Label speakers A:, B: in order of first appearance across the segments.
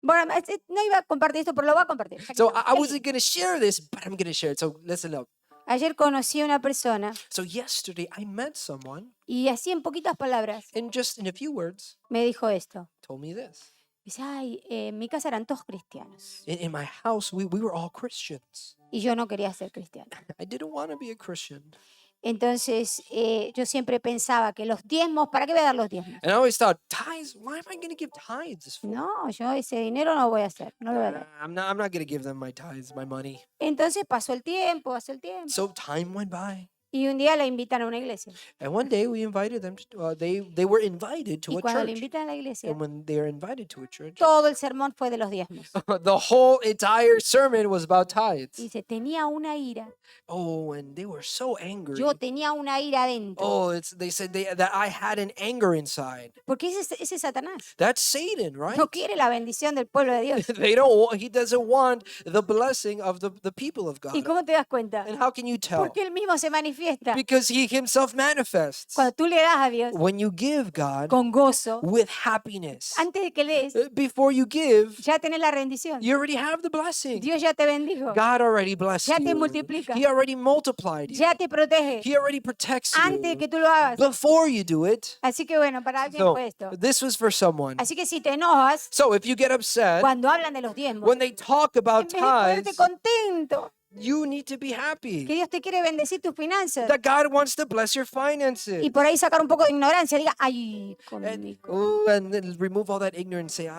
A: Bueno, no iba a compartir esto, pero lo voy a compartir.
B: So I wasn't going to share this, but I'm going to share it. So listen up.
A: Ayer conocí a una persona
B: So yesterday I met someone
A: y así en poquitas palabras
B: and just in a few words
A: me dijo esto.
B: told me this.
A: Dice, ay, en mi casa eran todos cristianos
B: In my house, we were all Christians.
A: y yo no quería ser cristiana.
B: I didn't want to be a Christian.
A: Entonces yo siempre pensaba que los diezmos, ¿para qué voy a dar los diezmos?
B: And I always thought, tithes, why am I going to give tithes for?
A: No, yo ese dinero no voy a hacer, no lo voy a dar.
B: I'm not going to give them my tithes, my money.
A: Entonces pasó el tiempo.
B: So time went by.
A: Y un día la invitan a una iglesia.
B: And one day we invited them, they were invited to
A: Y
B: a
A: cuando la
B: church.
A: invitan a la iglesia,
B: And when they are invited to a church,
A: todo el sermón fue de los diezmos.
B: the whole entire sermon was about tithes.
A: Dice, tenía una ira.
B: Oh, and they were so angry.
A: Yo tenía una ira adentro.
B: Oh, they said that I had an anger inside.
A: Porque ese es Satanás.
B: That's Satan, right?
A: No quiere la bendición del pueblo de Dios.
B: He doesn't want the blessing of the people of
A: ¿Y
B: God.
A: cómo te das cuenta?
B: And how can you tell?
A: Porque él mismo se manifiesta.
B: Because he himself manifests.
A: Cuando tú le das a Dios
B: When you give God
A: con gozo,
B: with happiness,
A: antes de que lees,
B: before you give,
A: ya tenés la rendición.
B: you already have the blessing.
A: Dios ya te bendijo.
B: God already blessed
A: Ya te
B: you.
A: multiplica.
B: He already multiplied you.
A: Ya te protege.
B: He already protects
A: Antes de
B: you
A: que tú lo hagas.
B: before you do it.
A: Así que bueno, para alguien
B: So
A: fue esto.
B: this was for someone.
A: Así que si te enojas,
B: So if you get upset
A: cuando hablan de los diezmos,
B: when they talk
A: en
B: about
A: vez de ponerte
B: tithes,
A: contento,
B: you need to be happy
A: que Dios te quiere bendecir tus finanzas.
B: that God wants to bless your finances.
A: Y por ahí sacar un poco de ignorancia, diga, ay,
B: And,
A: conmigo.
B: and then remove all that ignorance. Say,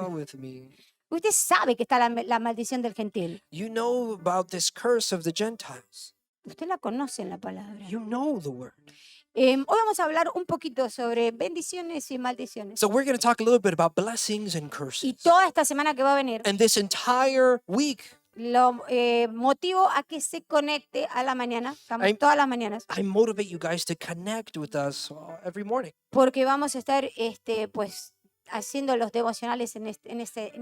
B: with me.
A: Usted sabe que está la maldición del gentil.
B: You know about this curse of the Gentiles.
A: Usted la conoce en la palabra.
B: You know the word.
A: Hoy vamos a hablar un poquito sobre bendiciones y maldiciones.
B: So we're going to talk a little bit about blessings and
A: Y
B: curses.
A: toda esta semana que va a venir,
B: And this entire week,
A: lo motivo a que se conecte a la mañana, estamos todas las mañanas,
B: I motivate you guys to connect with us every morning.
A: porque vamos a estar pues haciendo los devocionales en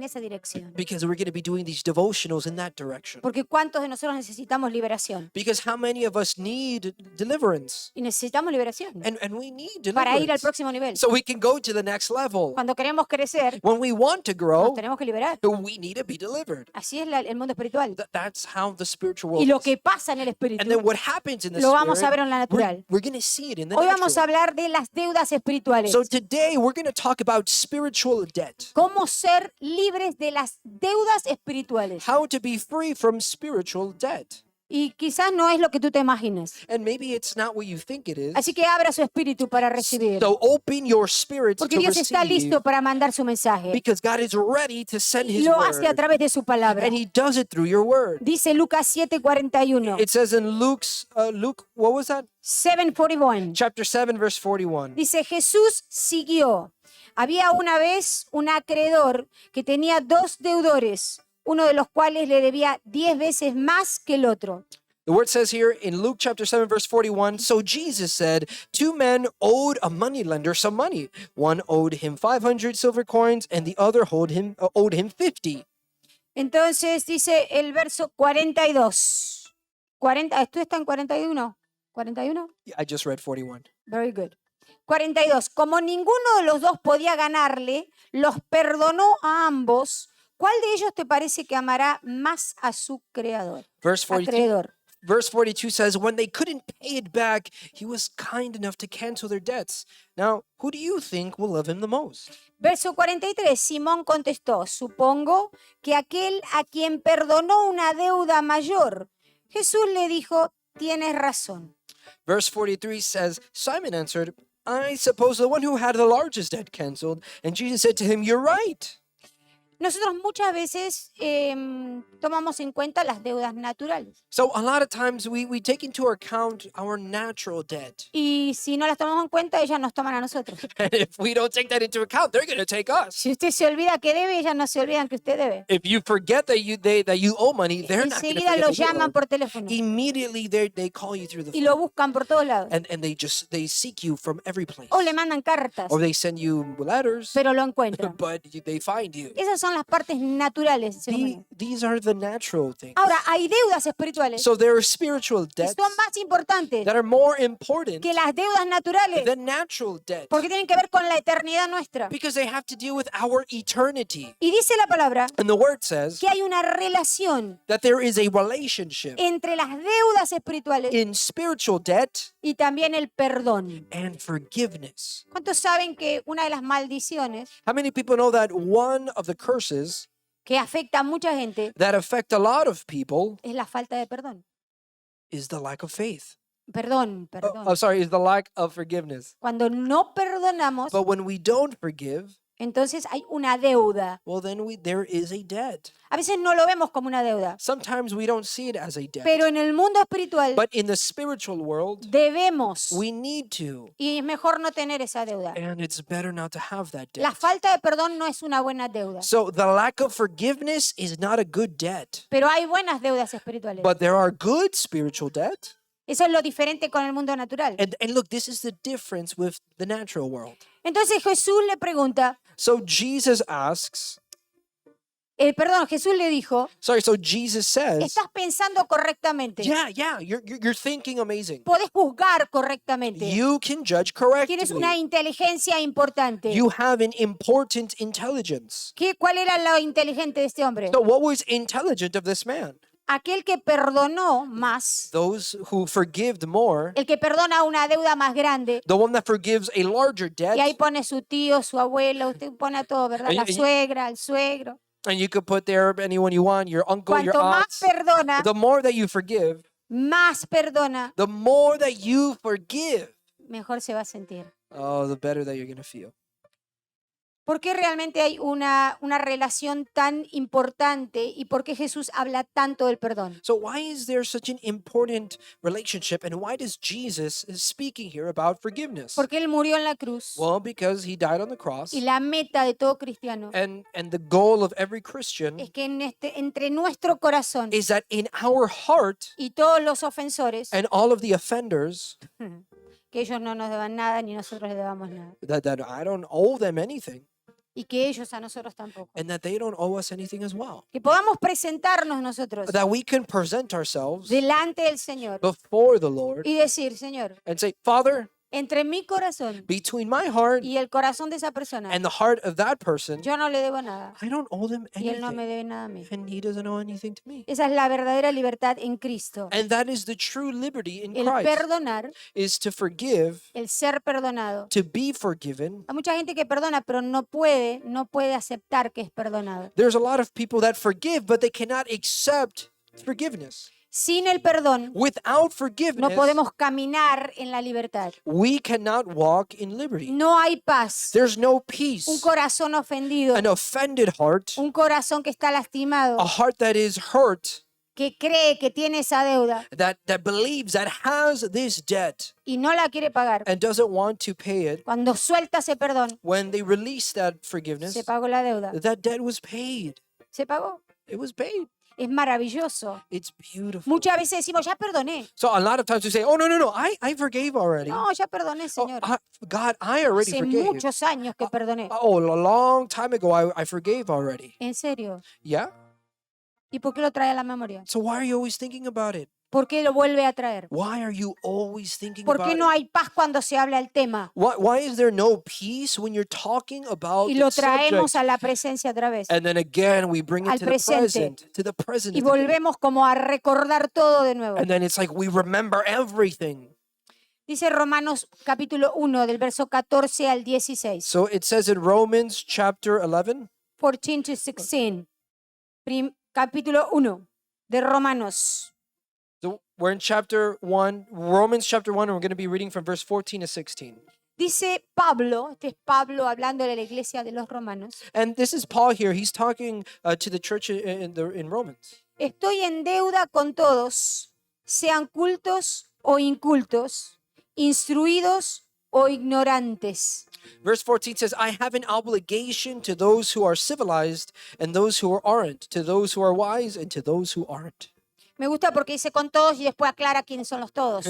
A: esa dirección.
B: Because we're going to be doing these devotionals in that direction.
A: Porque ¿cuántos de nosotros necesitamos liberación?
B: Because how many of us need deliverance?
A: Y necesitamos liberación
B: And we need
A: para ir al
B: deliverance.
A: próximo nivel.
B: So we can go to the next level.
A: Cuando queremos crecer,
B: When we want to
A: nos
B: grow,
A: tenemos que liberar.
B: we need to be delivered.
A: Así es el mundo espiritual.
B: That's how the spiritual
A: Y
B: world
A: lo
B: is.
A: que pasa en el
B: And
A: espíritu,
B: then what happens in the
A: lo vamos a ver
B: spirit,
A: en la natural.
B: we're going to see it in the
A: Hoy vamos a
B: natural.
A: hablar de las deudas espirituales.
B: So today we're going to talk about spiritual debt.
A: Cómo ser libres de las deudas espirituales.
B: How to be free from spiritual debt.
A: Y quizás no es lo que tú te imaginas.
B: And maybe it's not what you think it is.
A: Así que abra su espíritu para recibir.
B: So open your spirit
A: Porque
B: to
A: Dios está
B: receive,
A: listo para mandar su mensaje.
B: because God is ready to send His
A: Lo hace a
B: word,
A: través de su palabra.
B: and He does it through your word.
A: Dice Lucas 7:41.
B: It says in Luke, what was that?
A: 7:41.
B: Chapter 7, verse 41.
A: Dice, Jesús siguió. Había una vez un acreedor que tenía dos deudores, uno de los cuales le debía 10 veces más que el otro.
B: The word says here in Luke chapter 7, verse 41, so Jesus said, 2 men owed a moneylender some money. One owed him 500 silver coins, and the other owed him 50.
A: Entonces dice el verso 42. ¿Tú estás en 41? ¿41?
B: I just read 41.
A: Very good. 42. Como ninguno de los dos podía ganarle, los perdonó a ambos. ¿Cuál de ellos te parece que amará más a su creador?
B: Verse 42.
A: Acreedor.
B: Verse 42 says, when they couldn't pay it back, he was kind enough to cancel their debts. Now, who do you think will love him the most?
A: Verso 43. Simón contestó, supongo que aquel a quien perdonó una deuda mayor. Jesús le dijo, tienes razón.
B: Verse 43 says, Simon answered, I suppose the one who had the largest debt canceled. And Jesus said to him, you're right.
A: Nosotros muchas veces tomamos en cuenta las deudas naturales.
B: So a lot of times we take into account our natural debt.
A: Y si no las tomamos en cuenta, ellas nos toman a nosotros.
B: And if we don't take that into account, they're going to take us.
A: Si usted se olvida que debe, ellas no se olvidan que usted debe.
B: If you forget that you owe money, they're not going to
A: Enseguida
B: forget
A: lo
B: that you
A: llaman
B: owe.
A: por teléfono
B: Immediately they call you through the
A: y
B: phone.
A: lo buscan por todos lados.
B: And they seek you from every place.
A: O le mandan cartas,
B: Or they send you letters,
A: pero lo encuentran.
B: but they find you.
A: Esas son las partes naturales del ser humano.
B: These are the natural things.
A: Ahora, hay deudas espirituales
B: So there are spiritual
A: que
B: debts
A: son más importantes
B: that are more important
A: que las deudas naturales
B: than natural debt
A: porque tienen que ver con la eternidad nuestra.
B: because they have to deal with our eternity.
A: Y dice la palabra
B: And the word says
A: que hay una relación
B: that there is a relationship
A: entre las deudas espirituales
B: in spiritual debt
A: y también el perdón.
B: and forgiveness.
A: ¿Cuántos saben que una de las maldiciones
B: How many people know that one of the curses
A: que afecta a mucha gente
B: that affect a lot of people
A: es la falta de perdón?
B: is the lack of faith?
A: Perdón, perdón.
B: Sorry, is the lack of forgiveness.
A: Cuando no perdonamos,
B: But when we don't forgive,
A: entonces hay una deuda.
B: well, then there is a debt.
A: A veces no lo vemos como una deuda,
B: Sometimes we don't see it as a debt.
A: pero en el mundo espiritual
B: But in the spiritual world,
A: debemos
B: we need to.
A: y es mejor no tener esa deuda.
B: And it's better not to have that
A: La
B: debt.
A: falta de perdón no es una buena deuda,
B: So the lack of forgiveness is not a good debt.
A: pero hay buenas deudas espirituales.
B: But there are good spiritual debt.
A: Eso es lo diferente con el mundo natural.
B: And look, this is the difference with the natural world.
A: Entonces Jesús le pregunta,
B: So Jesus asks,
A: Jesús le dijo,
B: so Jesus says,
A: estás pensando correctamente,
B: yeah, you're thinking amazing.
A: podés juzgar correctamente,
B: You can judge
A: tienes una
B: correctly.
A: inteligencia importante.
B: You have an important intelligence.
A: ¿Cuál era lo inteligente de este hombre?
B: So what was intelligent of this man?
A: Aquel que perdonó más,
B: Those who forgive more,
A: el que perdona una deuda más grande,
B: the one that forgives a larger
A: y ahí
B: debt,
A: pone su tío, su abuelo, usted pone a todo, ¿verdad? La
B: Y-
A: suegra, el suegro.
B: and you could put there anyone you want, your uncle, your
A: Cuanto más
B: aunts.
A: perdona,
B: The more that you forgive,
A: más perdona,
B: the more that you forgive,
A: mejor se va a sentir.
B: oh, the better that you're going to feel.
A: ¿Por qué realmente hay una relación tan importante y por qué Jesús habla tanto del perdón?
B: So why is there such an important relationship, and why does Jesus is speaking here about forgiveness?
A: Porque Él murió en la cruz
B: Well, because he died on the cross,
A: y la meta de todo cristiano
B: and the goal of every Christian
A: es que entre nuestro corazón
B: is that in our heart
A: y todos los ofensores,
B: and all of the offenders,
A: que ellos no nos deban nada ni nosotros le debamos nada.
B: that I don't owe them anything,
A: Y que ellos a nosotros tampoco.
B: and that they don't owe us anything as well.
A: Que podamos presentarnos nosotros
B: That we can present ourselves
A: delante del Señor
B: before the Lord
A: y decir, Señor,
B: and say, Father,
A: entre mi corazón
B: between my heart
A: y el corazón de esa persona,
B: and the heart of that person,
A: yo no le debo nada
B: I don't owe them
A: y Él no me
B: anything,
A: debe nada a mí.
B: and he doesn't owe anything to me.
A: Esa es la verdadera libertad en Cristo.
B: And that is the true liberty in
A: El
B: Christ,
A: perdonar,
B: is to forgive,
A: el ser perdonado.
B: to be forgiven.
A: Hay mucha gente que perdona, pero no puede aceptar que es perdonado.
B: There's a lot of people that forgive, but they cannot accept forgiveness.
A: Sin el perdón,
B: Without
A: no
B: forgiveness,
A: podemos caminar en la libertad.
B: we cannot walk in liberty.
A: No hay paz.
B: There's no
A: Un
B: peace.
A: corazón ofendido,
B: An offended heart,
A: un corazón que está lastimado,
B: a heart that is hurt,
A: que cree que tiene esa deuda
B: that believes, that has this debt
A: y no la quiere pagar.
B: and doesn't want to pay it.
A: Cuando suelta ese perdón,
B: When they release that forgiveness,
A: se pagó la deuda.
B: that debt was paid.
A: Se pagó.
B: It was paid.
A: Es maravilloso.
B: It's beautiful.
A: Muchas veces decimos, ya perdoné.
B: So a lot of times we say, oh, no, I forgave already.
A: No, ya perdoné,
B: Oh,
A: Señor.
B: God, I already
A: Hace
B: forgave.
A: muchos años que perdoné.
B: Oh, a long time ago, I forgave already.
A: En serio.
B: Yeah?
A: ¿Y por qué lo trae a la memoria?
B: So why are you always thinking about it?
A: ¿Por qué lo vuelve a traer?
B: Why are you always thinking
A: ¿Por
B: about
A: qué no
B: it?
A: hay paz cuando se habla el tema?
B: Why is there no peace when you're talking about
A: Y
B: the
A: lo traemos
B: subject?
A: a la presencia otra vez.
B: And then again, we bring it
A: Al
B: to the
A: presente.
B: present.
A: Y volvemos como a recordar todo de nuevo.
B: And then it's like we remember everything.
A: Dice Romanos capítulo 1 del verso 14 al 16.
B: So it says in Romans chapter 11,
A: 14 to 16. Capítulo 1 de Romanos.
B: so we're in chapter 1, Romans chapter 1, and we're going to be reading from verse 14 to 16.
A: Dice Pablo, este es Pablo hablando de la iglesia de los romanos.
B: And this is Paul here. He's talking to the church in Romans.
A: Estoy en deuda con todos, sean cultos o incultos, instruidos o ignorantes.
B: Verse 14 says, I have an obligation to those who are civilized and those who aren't, to those who are wise and to those who aren't.
A: Me gusta porque dice con todos y después aclara quiénes son los todos.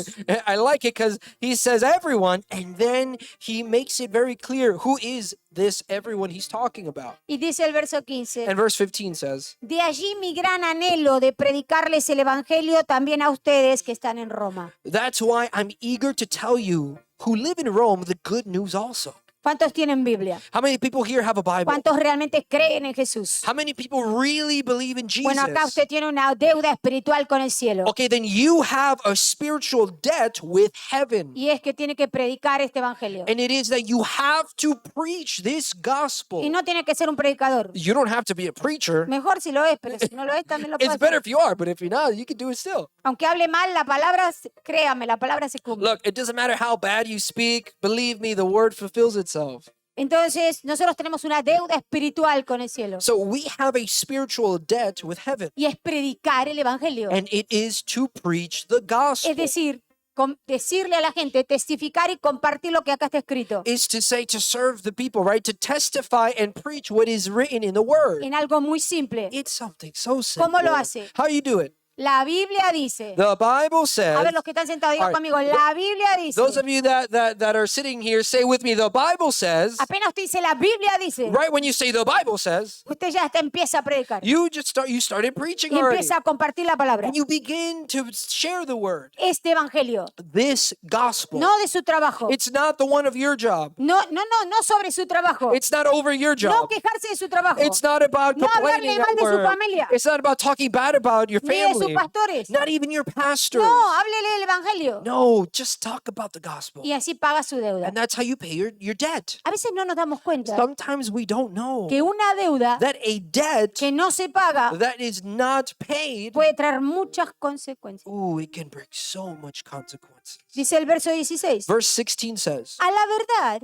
B: I like it because he says everyone, and then he makes it very clear who is this everyone he's talking about.
A: Y dice el verso 15,
B: And verse 15 says,
A: de allí mi gran anhelo de predicarles el evangelio también a ustedes que están en Roma.
B: that's why I'm eager to tell you who live in Rome the good news also.
A: ¿Cuántos tienen Biblia?
B: How many people here have a Bible?
A: ¿Cuántos realmente creen en Jesús?
B: How many people really believe in
A: Bueno, acá
B: Jesus?
A: usted tiene una deuda espiritual con el cielo.
B: Okay, then you have a spiritual debt with heaven.
A: Y es que tiene que predicar este evangelio.
B: And it is that you have to preach this gospel.
A: Y no tiene que ser un predicador.
B: You don't have to be a preacher.
A: Mejor si lo es, pero si no lo es, también lo puede
B: It's better
A: hacer.
B: if you are, but if you're not, you can do it still.
A: Aunque hable mal, la palabra, créame, la palabra se cumple.
B: Look, it doesn't matter how bad you speak. Believe me, the word fulfills itself.
A: Entonces, nosotros tenemos una deuda espiritual con el cielo.
B: So we have a spiritual debt with heaven,
A: Y es predicar el evangelio.
B: and it is to preach the gospel.
A: Es decir, decirle a la gente, testificar y compartir lo que acá está escrito.
B: Is to say, to serve the people, right? To testify and preach what is written in the word.
A: En algo muy simple.
B: It's something so simple.
A: ¿Cómo lo hace?
B: How you do it?
A: La Biblia dice.
B: The Bible
A: A
B: says,
A: ver, los que están sentados, digan
B: All right.
A: conmigo. La Biblia dice.
B: those of you that are sitting here, say with me, the Bible says,
A: Apenas usted dice la Biblia dice.
B: right when you say the Bible says,
A: Usted ya hasta empieza a predicar.
B: you started preaching
A: Y
B: already.
A: empieza a compartir la palabra.
B: And you begin to share the word.
A: Este evangelio.
B: This gospel.
A: No de su trabajo.
B: It's not the one of your job.
A: No sobre su trabajo.
B: It's not over your
A: No
B: job.
A: quejarse de su trabajo.
B: It's not about
A: No
B: complaining
A: hablarle mal
B: at
A: de su
B: work.
A: familia.
B: It's not about talking bad about your
A: Ni de sus
B: family.
A: pastores.
B: Not even your pastors.
A: No, háblele del evangelio.
B: No, just talk about the gospel.
A: Y así paga su deuda.
B: And that's how you pay your debt.
A: A veces no nos damos cuenta
B: Sometimes we don't know
A: que una deuda
B: that a debt
A: que no se paga
B: that is not paid,
A: puede traer muchas consecuencias.
B: ooh, it can bring so much consequences.
A: Dice el verso 16.
B: Verse 16 says,
A: A la verdad,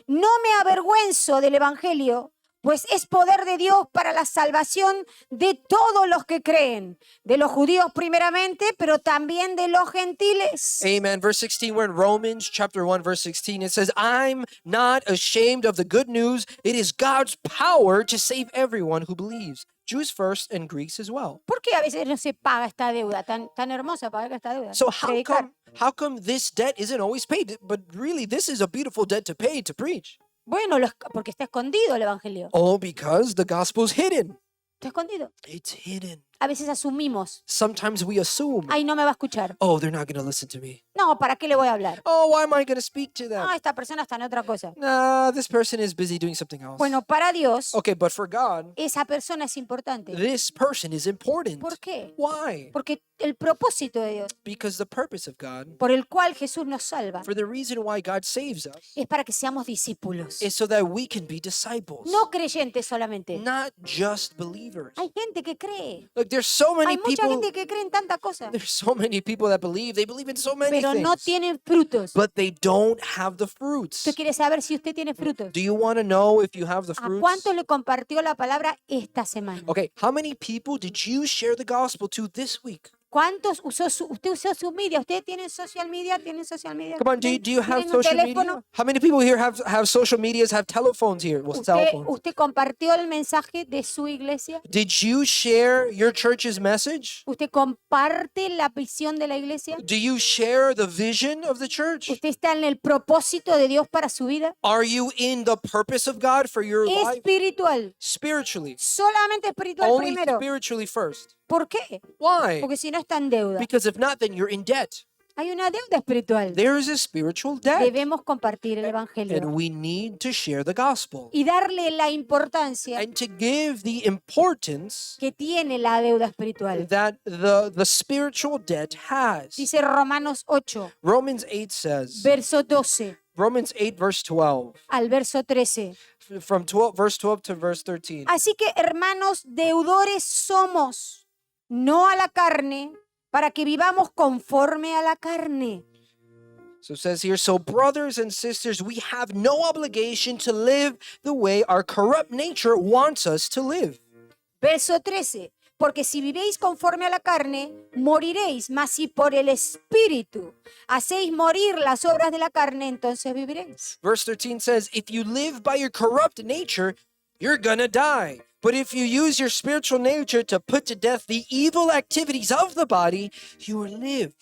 A: no me avergüenzo del evangelio, pues es poder de Dios para la salvación de todos los que creen, de los judíos primeramente, pero también de los gentiles.
B: Amen. Verse 16, we're in Romans chapter 1, verse 16. It says, I'm not ashamed of the good news. It is God's power to save everyone who believes, Jews first and Greeks as well.
A: ¿Por qué a veces no se paga esta deuda tan hermosa pagar esta deuda?
B: So
A: Predicar.
B: how come this debt isn't always paid? But really, this is a beautiful debt to pay to preach.
A: Bueno, porque está escondido el evangelio.
B: Oh, because the gospel's hidden.
A: Está escondido.
B: It's hidden.
A: A veces asumimos,
B: Sometimes we assume,
A: ay, no me va a escuchar.
B: oh, they're not going to listen to me.
A: No, ¿para qué le voy a hablar?
B: Oh, why am I going to speak to them?
A: No, esta persona está en otra cosa.
B: Nah, this person is busy doing something else.
A: Bueno, para Dios,
B: Okay, but for God,
A: esa persona es importante.
B: this person is important.
A: ¿Por qué?
B: Why?
A: Porque el propósito de Dios,
B: Because the purpose of God,
A: por el cual Jesús nos salva,
B: for the reason why God saves us,
A: es para que seamos discípulos.
B: is so that we can be disciples,
A: No creyentes solamente.
B: not just believers.
A: Hay gente que cree.
B: Look, there's so many
A: Hay mucha
B: people.
A: gente que cree en tanta cosa,
B: There's so many people that believe. They believe in so many
A: pero no
B: things,
A: tienen frutos.
B: but they don't have the fruits.
A: ¿Usted quiere saber si usted tiene frutos?
B: Do you want to know if you have the
A: ¿A
B: fruits?
A: cuánto le compartió la palabra esta semana?
B: Okay, how many people did you share the gospel to this week?
A: ¿Cuántos usted usó su media? ¿Usted tiene social media? ¿Tienen social media?
B: Come on, do you have
A: ¿Tienen un
B: social
A: teléfono?
B: media? How many people here have social medias, have telephones here? Well, cell
A: ¿Usted,
B: phones.
A: usted compartió el mensaje de su iglesia?
B: Did you share your church's message?
A: ¿Usted comparte la visión de la iglesia?
B: Do you share the vision of the church?
A: ¿Usted está en el propósito de Dios para su vida?
B: Are you in the purpose of God for your life?
A: Espiritual.
B: Spiritually.
A: Solamente espiritual
B: Only
A: primero.
B: spiritually first.
A: ¿Por qué?
B: Why?
A: Porque si no está en deuda.
B: Because if not, then you're in debt.
A: Hay una deuda espiritual.
B: There is a spiritual debt.
A: Debemos compartir el evangelio
B: And we need to share the gospel.
A: y darle la importancia
B: And to give the importance
A: que tiene la deuda espiritual.
B: that the spiritual debt has.
A: Dice Romanos 8,
B: Romans 8 says,
A: verso 12
B: Romans 8 verse 12,
A: al verso 13.
B: from verse 12 to verse 13.
A: Así que, hermanos, deudores somos, no a la carne, para que vivamos conforme a la carne.
B: So it says here, so brothers and sisters, we have no obligation to live the way our corrupt nature wants us to live.
A: Verso 13. Porque si vivéis conforme a la carne, moriréis, mas si por el Espíritu hacéis morir las obras de la carne, entonces viviréis.
B: Verse 13 says, if you live by your corrupt nature, you're gonna die. But if you use your spiritual nature to put to death the evil activities of the body, you will live.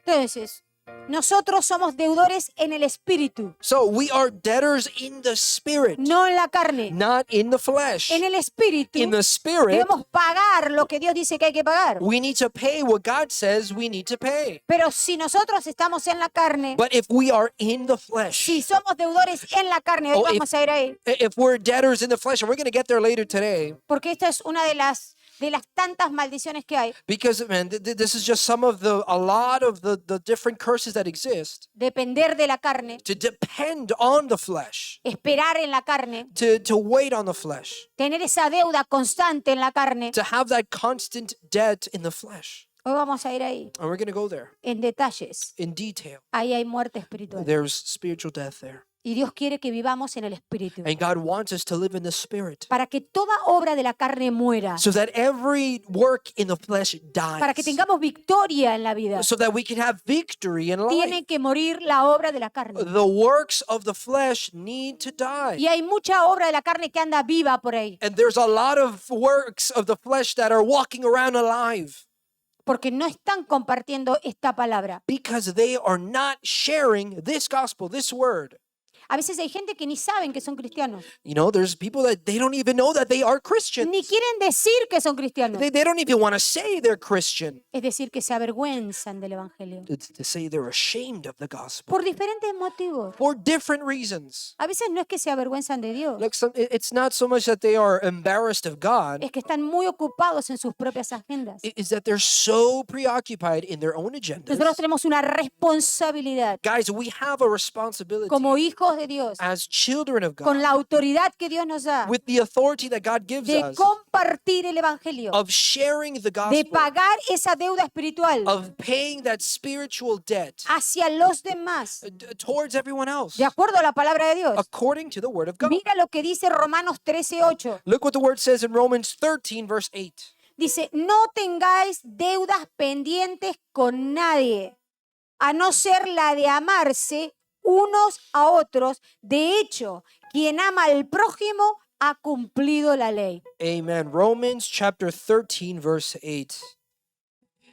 A: Entonces, nosotros somos deudores en el espíritu,
B: So we are debtors in the spirit,
A: no en la carne.
B: not in the flesh.
A: En el espíritu
B: In the spirit,
A: debemos pagar lo que Dios dice que hay que pagar.
B: we need to pay what God says we need to pay.
A: Pero si nosotros estamos en la carne,
B: But if we are in the flesh,
A: si somos deudores en la carne, hoy
B: Oh, if-
A: vamos a ir ahí,
B: if we're debtors in the flesh, and we're going to get there later today,
A: porque esta es una de las tantas maldiciones que hay.
B: because man, this is just a lot of the different curses that exist.
A: Depender de la carne,
B: To depend on the flesh,
A: esperar en la carne,
B: to wait on the flesh,
A: tener esa deuda constante en la carne.
B: to have that constant debt in the flesh.
A: Hoy vamos a ir ahí,
B: And we're going to go there
A: en detalles.
B: in detail.
A: Ahí hay muerte espiritual.
B: There's spiritual death there.
A: Y Dios quiere que vivamos en el espíritu,
B: And God wants us to live in the spirit
A: para que toda obra de la carne muera,
B: so that every work in the flesh
A: para que
B: dies.
A: tengamos victoria en la vida.
B: So that we can have victory in life.
A: Tiene que morir la obra de la carne.
B: The works of the flesh need to die.
A: Y hay mucha obra de la carne que anda viva por ahí,
B: And there's a lot of works of the flesh that are walking around alive
A: porque no están compartiendo esta palabra.
B: because they are not sharing this gospel, this word.
A: A veces hay gente que ni saben que son cristianos,
B: You know, there's people that they don't even know that they are Christians.
A: ni quieren decir que son cristianos.
B: They don't even want to say they're Christian,
A: Es decir, que se avergüenzan del evangelio
B: to say they're ashamed of the gospel
A: por diferentes motivos.
B: for different reasons.
A: A veces no es que se avergüenzan de Dios,
B: Like it's not so much that they are embarrassed of God,
A: es que están muy ocupados en sus propias agendas.
B: is that they're so preoccupied in their own agendas.
A: Nosotros tenemos una responsabilidad
B: Guys, we have a responsibility
A: como hijos de Dios,
B: as children of
A: con
B: God,
A: la autoridad que Dios nos da,
B: with the authority that God gives
A: de
B: us,
A: compartir el evangelio,
B: of sharing the
A: de
B: gospel,
A: pagar esa deuda espiritual
B: of paying that spiritual debt
A: hacia los demás,
B: towards everyone else,
A: de acuerdo a la palabra de Dios.
B: according to the word of God.
A: Mira lo que dice Romanos 13:8.
B: Look what the word says in Romans 13, verse 8.
A: Dice, no tengáis deudas pendientes con nadie, a no ser la de amarse unos a otros. De hecho, quien ama al prójimo ha cumplido la ley.
B: Amen. Romans chapter 13, verse 8.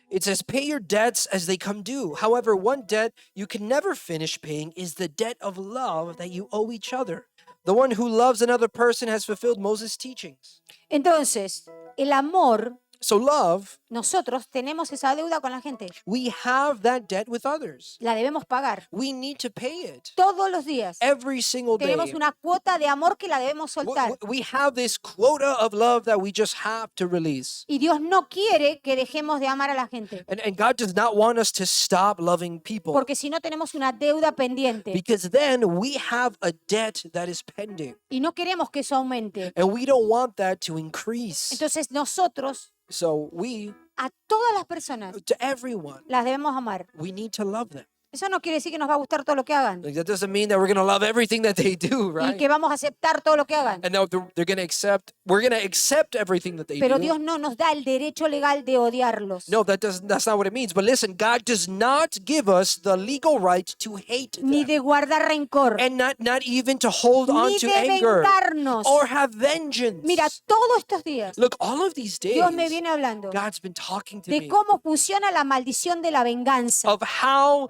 B: It says, pay your debts as they come due. However, one debt you can never finish paying is the debt of love that you owe each other. The one who loves another person has fulfilled Moses' teachings.
A: Entonces, el amor,
B: So love,
A: nosotros tenemos esa deuda con la gente.
B: we have that debt with others.
A: La debemos pagar
B: We need to pay it
A: todos los días.
B: every single day.
A: Tenemos una cuota de amor que la debemos soltar.
B: We have this quota of love that we just have to release.
A: Y Dios no quiere que dejemos de amar a la gente,
B: And God does not want us to stop loving people,
A: porque si no tenemos una deuda pendiente
B: because then we have a debt that is pending.
A: y no queremos que eso aumente.
B: And we don't want that to increase.
A: Entonces nosotros
B: So we,
A: a todas las personas
B: to everyone,
A: las debemos amar.
B: we need to love them.
A: Eso no quiere decir que nos va a gustar todo lo que hagan
B: Like, that doesn't mean that we're going to love everything that they do,
A: y
B: right?
A: que vamos a aceptar todo lo que hagan.
B: And that they're going to accept, we're going to accept everything that they
A: Pero
B: do.
A: Dios no nos da el derecho legal de odiarlos,
B: No, that's not what it means. But listen, God does not give us the legal right to hate
A: ni
B: them.
A: de guardar rencor,
B: And not even to hold on
A: ni
B: to
A: de
B: anger
A: vengarnos.
B: or have vengeance.
A: Mira, todos estos días
B: Look, all of these days,
A: Dios me viene hablando
B: God's been talking to
A: de
B: me
A: cómo funciona la maldición de la venganza,
B: of how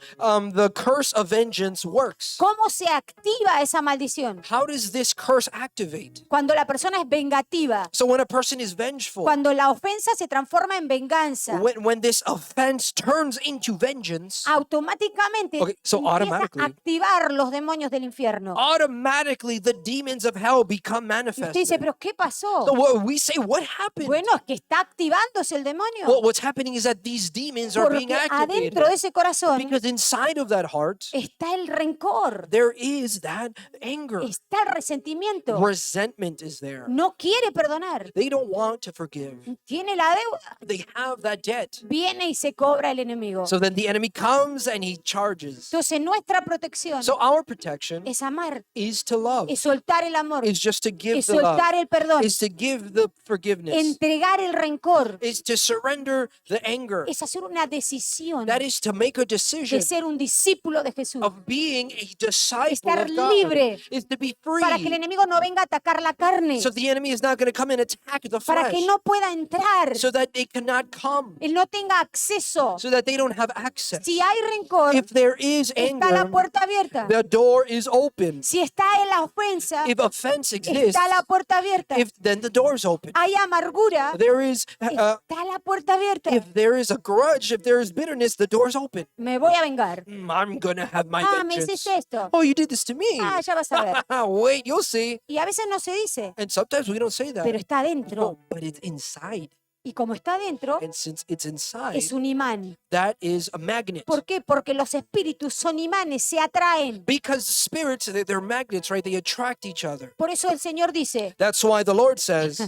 B: the curse of vengeance works.
A: cómo se activa esa maldición.
B: How does this curse activate?
A: Cuando la persona es vengativa,
B: So when a person is vengeful,
A: cuando la ofensa se transforma en venganza,
B: when this offense turns into vengeance,
A: automáticamente
B: Okay, so
A: empieza
B: automatically-
A: a activar los demonios del infierno.
B: automatically the demons of hell become
A: Y usted dice,
B: manifested.
A: pero ¿qué pasó?
B: So we say, what happened?
A: Bueno, es que está activándose el demonio.
B: What's happening is that these demons are being
A: Porque
B: activated.
A: adentro de ese corazón
B: Because inside of that heart,
A: está el rencor,
B: there is that anger.
A: está el resentimiento.
B: Resentment is there.
A: No quiere perdonar.
B: They don't want to forgive.
A: Tiene la deuda.
B: They have that debt.
A: Viene y se cobra el enemigo.
B: So then the enemy comes and he charges.
A: Entonces nuestra protección
B: So our protection
A: es amar,
B: is to love,
A: es soltar el amor,
B: is just to give
A: es
B: the love,
A: soltar el perdón,
B: is to give the forgiveness,
A: entregar el rencor,
B: is to surrender the anger.
A: es hacer una decisión
B: That is to make a
A: de
B: decision
A: ser un discípulo de Jesús.
B: of being a disciple
A: Estar
B: of God
A: libre
B: is to be
A: para que el
B: free.
A: enemigo no venga a atacar la carne,
B: So the enemy is not going to come and attack the
A: para
B: flesh.
A: que no pueda entrar,
B: So that they cannot come.
A: él no tenga acceso.
B: So that they don't have access.
A: Si hay rencor,
B: If there is
A: está la
B: anger,
A: puerta abierta.
B: the door is open.
A: Si está en la ofensa,
B: If offense exists,
A: está la puerta abierta.
B: then the door is open.
A: Hay amargura,
B: There is
A: está la puerta abierta.
B: if there is a grudge, if there is bitterness, the door is open.
A: Me voy a vengar.
B: I'm gonna have my
A: Me
B: vengeance.
A: hiciste esto.
B: Oh, you did this to me.
A: Ya vas a ver.
B: Wait, you'll see.
A: Y a veces no se dice,
B: And sometimes we don't say that.
A: pero está adentro.
B: Oh, but it's inside.
A: Y como está adentro,
B: And since it's inside,
A: es un imán.
B: that is a magnet.
A: ¿Por qué? Porque los espíritus son imanes, se atraen.
B: Because spirits, they're magnets, right? They attract each other.
A: Por eso el Señor dice,
B: That's why the Lord says,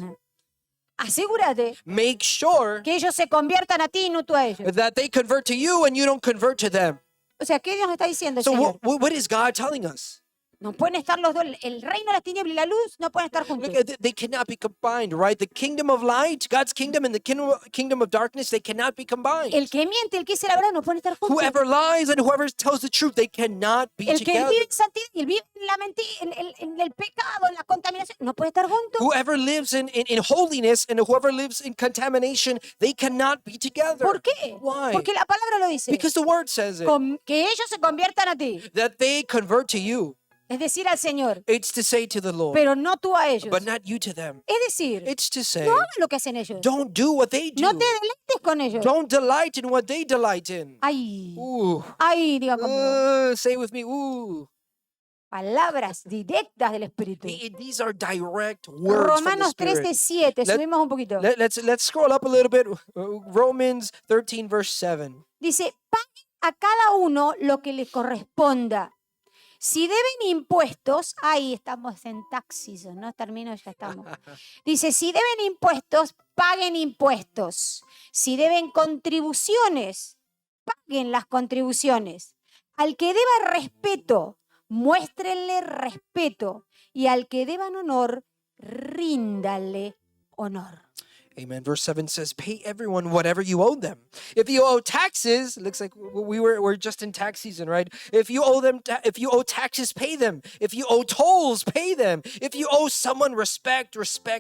A: asegúrate
B: make sure
A: que ellos se conviertan a ti y no tú a ellos.
B: that they convert to you and you don't convert to them.
A: O sea, ¿qué Dios nos está diciendo el
B: So
A: Señor?
B: what is God telling us?
A: No pueden estar los dos, el reino de las tinieblas y la luz no pueden estar juntos.
B: Look, they cannot be combined, right? The kingdom of light, God's kingdom, and the kingdom of darkness, they cannot be combined.
A: El que miente, el que dice la verdad, no pueden estar juntos.
B: Whoever lies and whoever tells the truth, they cannot be
A: El que
B: together.
A: vive en santidad y el vive en la mentira, en el pecado, en la contaminación, no puede estar juntos.
B: Whoever lives in holiness and whoever lives in contamination, they cannot be together.
A: ¿Por qué?
B: Why?
A: Porque la palabra lo dice.
B: Because the word says it,
A: Que ellos se conviertan a ti,
B: that they convert to you.
A: es decir, al Señor,
B: It's to say to the Lord,
A: pero no tú a ellos.
B: but not you to them.
A: Es decir,
B: It's to say,
A: no hagas lo que hacen ellos.
B: don't do what they do.
A: No te deleites con ellos.
B: Don't delight in what they delight in.
A: Ay,
B: Ooh.
A: ay, diga conmigo.
B: Say with me, ooh.
A: Palabras directas del Espíritu.
B: These are direct words from the
A: Romanos
B: Spirit.
A: 13:7, subimos un poquito.
B: Let's scroll up a little bit. Romans 13, verse 7.
A: Dice, paguen a cada uno lo que le corresponda. Si deben impuestos, ahí estamos en taxis, no termino, ya estamos. Dice, si deben impuestos, paguen impuestos. Si deben contribuciones, paguen las contribuciones. Al que deba respeto, muéstrenle respeto. Y al que deban honor, ríndale honor.
B: Amen. Verse 7 says, pay everyone whatever you owe them. If you owe taxes, looks like we're just in tax season, right? If you owe taxes, pay them. If you owe tolls, pay them. If you owe someone respect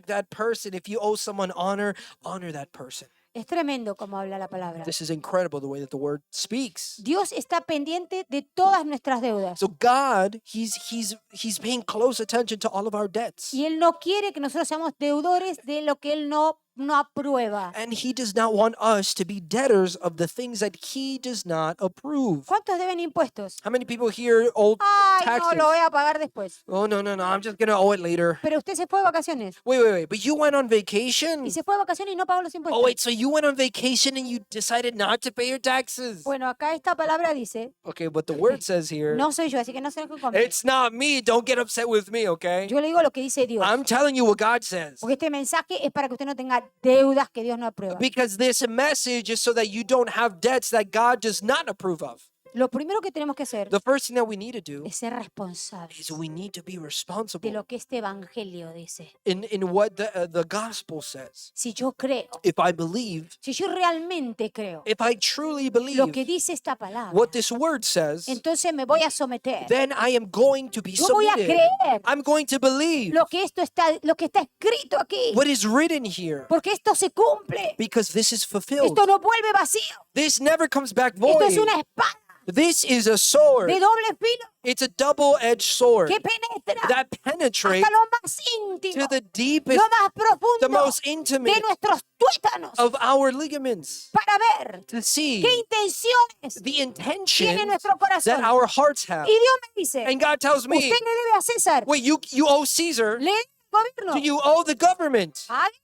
B: that person. If you owe someone honor that person.
A: Es tremendo como habla la palabra.
B: This is incredible the way that the word speaks.
A: Dios está pendiente de todas nuestras deudas.
B: So God, he's paying close attention to all of our debts.
A: Y Él no quiere que nosotros seamos deudores de lo que Él no aprueba.
B: And he does not want us to be debtors of the things that he does not approve.
A: ¿Cuántos deben impuestos?
B: How many people here owe
A: Ay, no,
B: taxes?
A: lo voy a pagar después.
B: Oh, no, I'm just going to owe it later.
A: Pero usted se fue de vacaciones.
B: Wait. But you went on vacation?
A: Y se fue de vacaciones y no pagó los impuestos.
B: Oh, wait, so you went on vacation and you decided not to pay your taxes?
A: Bueno, acá esta palabra dice,
B: Okay, but the word says here,
A: no soy yo, así que no se enojen conmigo.
B: it's not me. Don't get upset with me, okay?
A: Yo le digo lo que dice Dios.
B: I'm telling you what God says.
A: Porque este mensaje es para que usted no tenga deudas que Dios no aprueba.
B: Because this message is so that you don't have debts that God does not approve of.
A: Lo primero que tenemos que hacer
B: The first thing that we need to do
A: es ser responsables
B: is we need to be
A: de
B: responsible
A: lo que este evangelio dice.
B: in what the gospel says.
A: Si yo creo,
B: If I believe,
A: si yo realmente creo
B: if I truly
A: lo
B: believe
A: que dice esta palabra,
B: what this word says,
A: entonces me voy a someter.
B: then I am going to be
A: Yo voy a
B: submitted.
A: creer
B: I'm going to believe
A: lo que está escrito aquí,
B: what is written here
A: porque esto se cumple.
B: because this is fulfilled.
A: Esto no vuelve vacío.
B: This never comes back
A: Esto es
B: void.
A: una espada
B: This is a sword.
A: de doble filo
B: It's a double-edged sword
A: que penetra
B: that penetrates
A: hasta lo más íntimo,
B: to the deepest,
A: lo más
B: the
A: profundo
B: most
A: de
B: intimate
A: nuestros tuétanos
B: of our ligaments
A: para ver
B: to see
A: qué intenciones
B: the
A: tiene
B: intentions
A: nuestro corazón.
B: that our hearts have.
A: Y Dios me dice,
B: And God tells me,
A: usted le debe a César,
B: wait, you owe Caesar?
A: le debe al gobierno.
B: Do you owe the government?
A: Pague.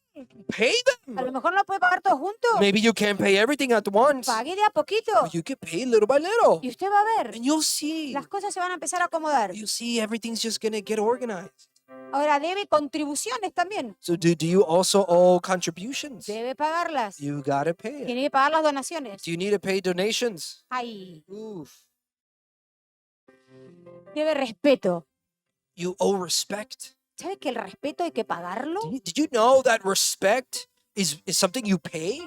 B: Pay
A: A lo
B: them.
A: mejor no puede pagar todo junto.
B: Maybe you can't pay everything at once.
A: Pague de a poquito.
B: But you can pay little by little.
A: Y usted va a ver,
B: And you'll see.
A: las cosas se van a empezar a acomodar.
B: You'll see everything's just going to get organized.
A: Ahora debe contribuciones también.
B: So do you also owe contributions?
A: Debe pagarlas.
B: You got to pay it.
A: Tiene que pagar las donaciones.
B: Do you need to pay donations?
A: Ay,
B: Oof.
A: debe respeto.
B: You owe respect.
A: ¿Sabe que el respeto hay que pagarlo?
B: Did you know that respect is something you pay?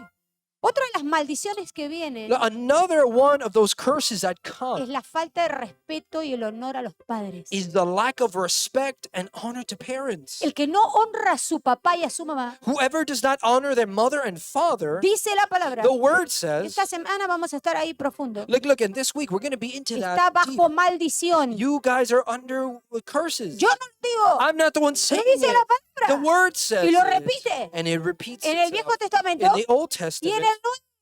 A: Otra de las maldiciones que vienen
B: Another one of those curses that
A: es
B: come
A: la falta de respeto y el honor a los padres.
B: is the lack of respect and honor to parents.
A: El que no honra a su papá y a su mamá,
B: Whoever does not honor their mother and father,
A: dice la palabra.
B: the word says,
A: Esta semana vamos a estar ahí profundo.
B: look, and this week we're going to be into
A: Está
B: that deep.
A: bajo maldición.
B: You guys are under curses.
A: Yo no lo digo,
B: I'm not the one
A: lo
B: saying
A: dice
B: it.
A: la
B: The
A: palabra.
B: word says
A: Y lo
B: it.
A: repite.
B: And it repeats
A: En el Viejo
B: itself
A: Testamento
B: in the Old
A: y en
B: Testament
A: el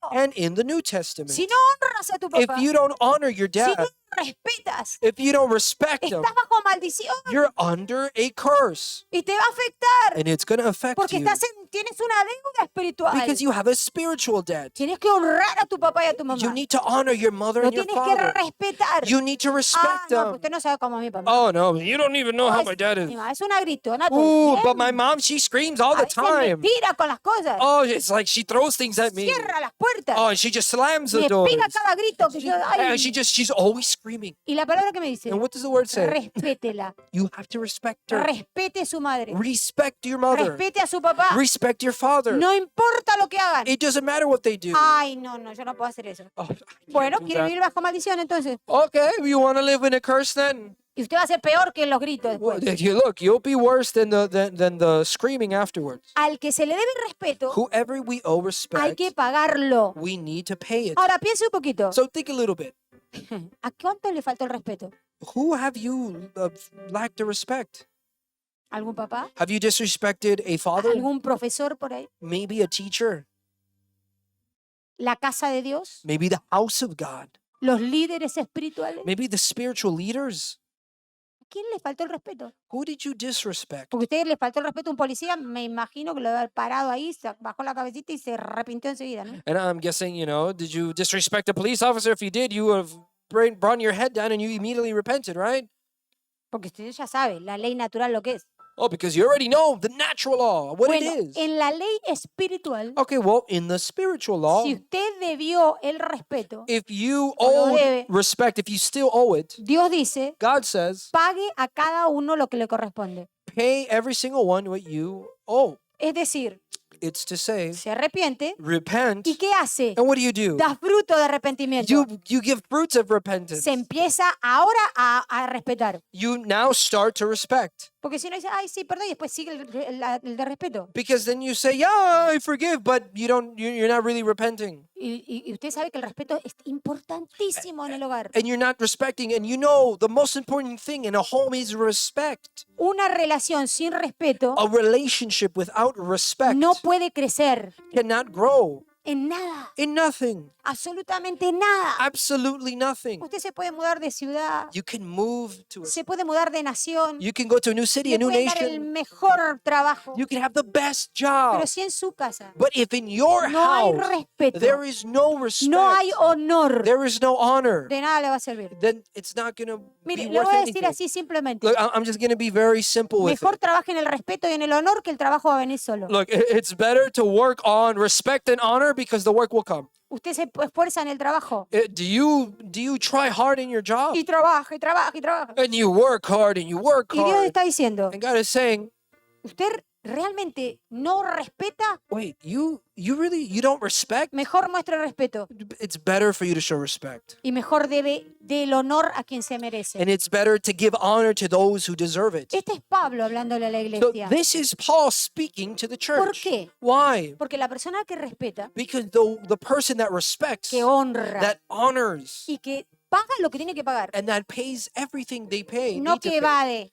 A: Nuevo.
B: and in the New Testament.
A: Si no honras a tu
B: If
A: papá,
B: you don't honor your
A: si no
B: dad,
A: respetas,
B: if you don't respect him,
A: estás bajo maldición
B: you're under a curse.
A: y te va a afectar
B: And it's going to affect
A: porque
B: you
A: tienes una deuda espiritual.
B: because you have a spiritual debt.
A: Tienes que honrar a tu papá y a tu mamá.
B: You need to honor your mother
A: Lo
B: and your
A: tienes que
B: father.
A: respetar.
B: You need to
A: Ah,
B: respect
A: no,
B: them.
A: usted no sabe cómo es mi papá.
B: Oh, no, you don't even know how
A: Es-
B: my dad is.
A: mi mamá es una gritona todo
B: Ooh,
A: el
B: but my
A: tiempo.
B: mom, she screams all
A: A
B: the
A: veces me
B: time.
A: tira con las cosas.
B: Oh, it's like she throws things at me.
A: Cierra las puertas.
B: Oh, and she just slams the
A: Me
B: doors.
A: pega cada grito que yo. Ay.
B: And she's always screaming.
A: Y la palabra que me dice,
B: And what does the word say?
A: respétela.
B: You have to respect her.
A: Respete a su madre.
B: Respect your mother.
A: Respete a su papá.
B: Respect your father.
A: No importa lo que hagan.
B: It doesn't matter what they do.
A: Ay, no, yo no puedo hacer eso.
B: Oh, I can't
A: Bueno,
B: do
A: quiere
B: that.
A: vivir bajo maldición entonces.
B: Okay, you want to live in a curse then?
A: Y usted va a ser peor que los gritos
B: Well,
A: después.
B: you'll be worse than the screaming afterwards.
A: Al que se le debe respeto,
B: Whoever we owe
A: hay
B: respect,
A: que pagarlo.
B: we need to pay it.
A: Ahora piense un poquito.
B: So think a little bit.
A: ¿A cuánto le faltó el respeto?
B: Who have you lacked the respect?
A: ¿Algún papá?
B: Have you disrespected a father?
A: ¿Algún profesor por ahí?
B: Maybe a teacher?
A: ¿La casa de Dios?
B: Maybe the house of God?
A: ¿Los líderes espirituales?
B: Maybe the spiritual leaders?
A: ¿A quién le faltó el respeto?
B: Who did you disrespect?
A: Porque a usted le faltó el respeto a un policía, me imagino que lo debe haber parado ahí, bajó la cabecita y se arrepintió enseguida, ¿no?
B: And I'm guessing, did you disrespect a police officer? If you did, you would have brought your head down and you immediately repented, right?
A: Porque usted ya sabe la ley natural lo que es.
B: Oh, because you already know the natural law, what
A: Bueno,
B: it is.
A: en la ley espiritual,
B: Okay, well, in the spiritual law,
A: si usted debió el respeto,
B: if you
A: o lo
B: owe
A: debe.
B: respect, if you still owe it,
A: Dios dice,
B: God says,
A: pague a cada uno lo que le corresponde.
B: pay every single one what you owe.
A: Es decir,
B: It's to say,
A: se arrepiente
B: repent.
A: y ¿qué hace?
B: And what do?
A: Da fruto de arrepentimiento.
B: You give fruits of repentance.
A: Se empieza ahora a respetar.
B: You now start to respect.
A: Porque si no dice, ay, sí, perdón, y después sigue el de respeto.
B: Because then you say, yeah, I forgive, but you're not really repenting.
A: Y usted sabe que el respeto es importantísimo en el hogar.
B: And you're not respecting. And the most important thing in a home is respect.
A: Una relación sin respeto
B: A relationship without respect
A: no puede crecer
B: cannot grow
A: en nada,
B: in nothing.
A: absolutamente nada.
B: Absolutely nothing.
A: Usted se puede mudar de ciudad,
B: You can move
A: se puede mudar de nación,
B: you can go to a new city, a
A: le
B: new
A: pueden dar el
B: nation.
A: mejor trabajo,
B: You can have the best job.
A: pero si en su casa
B: But if in your
A: no hay
B: house
A: respeto,
B: there is no respect,
A: no hay honor,
B: there is no honor,
A: de nada le va a servir.
B: then it's not going to be
A: Mire, le
B: worth
A: voy a decir
B: anything.
A: así simplemente.
B: Look, I'm just going to be very simple with
A: Mejor
B: it.
A: trabaje en el respeto y en el honor que el trabajo va a venir solo.
B: Look, it's better to work on respect and honor because the work will come.
A: Usted se esfuerza en el trabajo
B: Do you try hard in your job?
A: y trabaja y trabaja y trabaja.
B: And you work hard and you work
A: Y Dios
B: hard.
A: está diciendo,
B: And God is saying,
A: usted realmente no respeta,
B: wait, you don't respect?
A: mejor muestre respeto
B: It's better for you to show respect.
A: y mejor debe del honor a quien se merece.
B: And it's better to give honor to those who deserve it.
A: Este es Pablo hablándole a la
B: So
A: iglesia.
B: this is Paul speaking to the
A: ¿Por
B: church.
A: qué?
B: Why?
A: Porque la persona que respeta,
B: Because the person that respects,
A: que honra
B: that honors,
A: y que paga lo que tiene que pagar,
B: and that pays everything they pay,
A: no
B: need to
A: que
B: pay.
A: evade,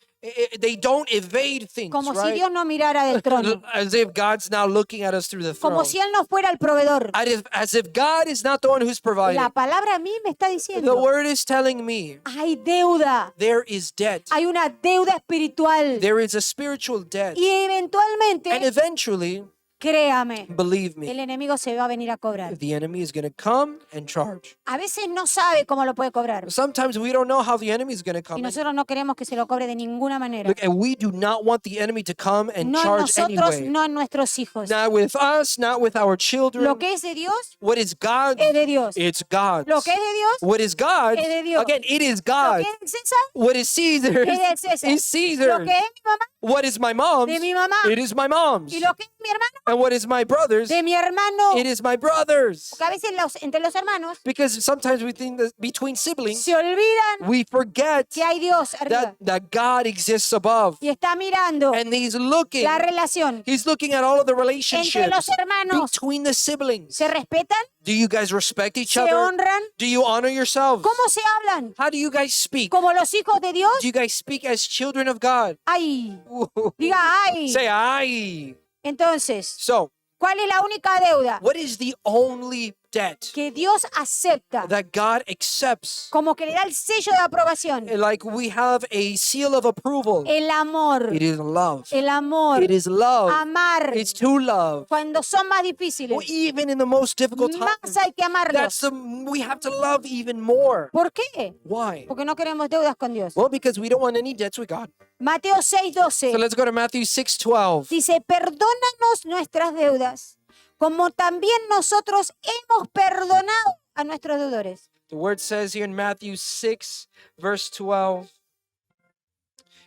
B: They don't evade things,
A: como si
B: right?
A: Dios no mirara del trono,
B: As if God's now looking at us through the throne.
A: como si Él no fuera el proveedor.
B: As if God is not the one who's providing.
A: La palabra a mí me está
B: The
A: diciendo,
B: word is telling me
A: hay deuda,
B: there is debt.
A: hay una deuda espiritual
B: There is a spiritual debt.
A: y
B: And
A: eventualmente,
B: eventually,
A: créame,
B: believe me,
A: el enemigo se va a venir a cobrar.
B: the enemy is going to come and charge.
A: A veces no sabe cómo lo puede cobrar
B: Sometimes we don't know how the enemy is going to
A: y
B: come.
A: nosotros no queremos que se lo cobre de ninguna manera.
B: Look, and we do not want the enemy to come and
A: No en
B: charge
A: nosotros,
B: anyway.
A: no en nuestros hijos.
B: Not with us, not with our children.
A: Lo que es de Dios
B: What is God's?
A: es de Dios.
B: It's God's.
A: Lo que es de Dios
B: What is God's?
A: es de Dios.
B: Again, it is
A: Lo
B: God's.
A: que es de César
B: What is Caesar's?
A: es de César.
B: Is
A: Lo
B: Caesar's.
A: que es mi mamá
B: What is my mom's?
A: de mi mamá
B: It is my mom's.
A: y lo que es mi hermano
B: And what is my brother's?
A: de mi hermano.
B: It is my brother's.
A: Porque a veces entre los hermanos
B: Because sometimes we think that between siblings,
A: se olvidan
B: we forget
A: que hay Dios arriba
B: that God exists above.
A: y está mirando
B: And He's looking.
A: la relación
B: He's looking at all of the
A: entre
B: relationships
A: los hermanos.
B: between the siblings.
A: ¿Se respetan?
B: Do you guys respect each
A: ¿Se
B: other?
A: honran?
B: Do you honor yourselves?
A: ¿Cómo se hablan?
B: How do you guys speak?
A: ¿Como los hijos de Dios?
B: Do you guys speak as children of God?
A: ¡Ay!
B: Ooh.
A: Diga ¡ay!
B: Say aye.
A: Entonces,
B: So,
A: ¿cuál es la única deuda
B: what is the only debt
A: que Dios acepta
B: that God accepts?
A: como que le da el sello de aprobación?
B: Like we have a seal of approval.
A: El amor.
B: It is love.
A: El amor.
B: It is love.
A: Amar.
B: It's to love.
A: Cuando son más difíciles,
B: Even in the most difficult
A: más
B: times,
A: hay que amarlos.
B: we have to love even more.
A: ¿Por qué?
B: Why?
A: Porque no queremos deudas con Dios.
B: Well, because we don't want any debts with God.
A: Mateo 6:12
B: So let's go to Matthew 6:12.
A: dice, perdónanos nuestras deudas, como también nosotros hemos perdonado a nuestros deudores.
B: The word says here in Matthew 6, verse 12,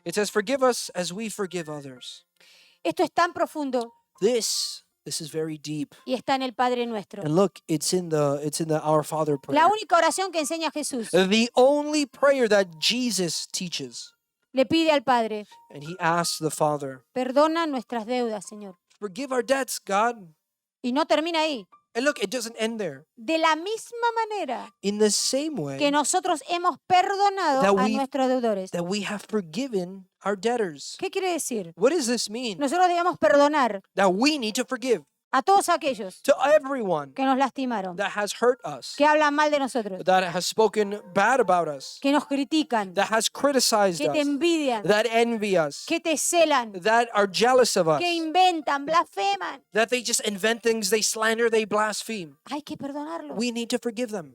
B: it says, "Forgive us as we forgive others."
A: Esto es tan profundo
B: This is very deep.
A: y está en el Padre Nuestro.
B: And look, it's in the Our Father prayer.
A: La única oración que enseña Jesús
B: The only prayer that Jesus teaches.
A: le pide al Padre,
B: And he asks the Father,
A: perdona nuestras deudas, Señor.
B: "Forgive our debts, God."
A: Y no termina ahí.
B: And look, it doesn't end there.
A: De la misma manera
B: In the same way
A: que nosotros hemos perdonado
B: That
A: a
B: we-
A: nuestros deudores.
B: that we have forgiven our debtors.
A: ¿Qué quiere decir?
B: What does this mean?
A: Nosotros debemos perdonar
B: That we need to forgive
A: a todos aquellos
B: to everyone
A: que nos lastimaron,
B: that has hurt us,
A: que hablan mal de nosotros,
B: that has spoken bad about us,
A: que nos critican,
B: that has criticized
A: que te
B: us,
A: envidian,
B: that envy us,
A: que te celan,
B: that are jealous of us,
A: que inventan, blasfeman.
B: that they just invent things, they slander, they blaspheme.
A: Hay que perdonarlos.
B: We need to forgive them.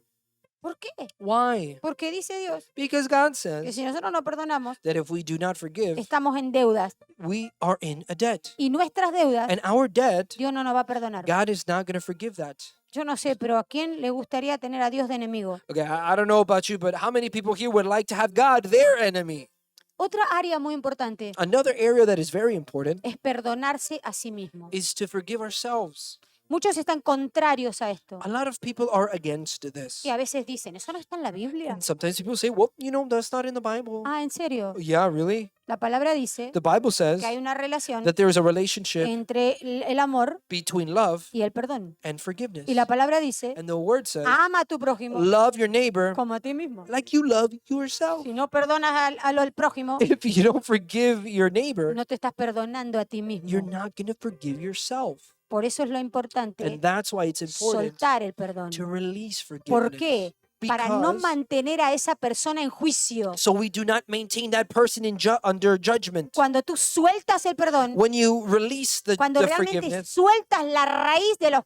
A: ¿Por qué?
B: Why?
A: Porque dice Dios
B: Because God
A: que
B: says
A: si nosotros no perdonamos,
B: that if we do not forgive,
A: estamos en deudas.
B: we are in a debt.
A: Y nuestras deudas,
B: And our debt,
A: Dios no nos va a perdonar.
B: God is not going to forgive that.
A: Yo no sé, pero ¿a quién le gustaría tener a Dios de enemigo?
B: Okay, I don't know about you, but how many people here would like to have God their enemy?
A: Otra área muy importante
B: Another area that is very important
A: es perdonarse a sí mismo.
B: is to forgive ourselves.
A: Muchos están contrarios a esto.
B: A lot of people are against this.
A: Y a veces dicen, ¿eso no está en la Biblia?
B: And sometimes people say, well, that's not in the Bible.
A: Ah, ¿en serio?
B: Yeah, really?
A: La palabra dice
B: The Bible says
A: que hay una relación
B: that there is a relationship
A: entre el amor
B: between love
A: y el perdón.
B: and forgiveness.
A: Y la palabra dice,
B: And the word says,
A: ama a tu prójimo
B: love your neighbor
A: como a ti mismo.
B: like you love yourself.
A: Si no perdonas al prójimo,
B: If you don't forgive your neighbor,
A: no te estás perdonando a ti mismo.
B: you're not going to forgive yourself.
A: Por eso es lo importante
B: And that's why it's important
A: soltar el perdón.
B: to release
A: ¿Por
B: forgiveness.
A: qué? Para no
B: Because
A: mantener a esa persona en juicio.
B: so we do not maintain that person under judgment.
A: Cuando tú sueltas el perdón,
B: When you release the
A: cuando realmente
B: forgiveness,
A: sueltas la raíz de la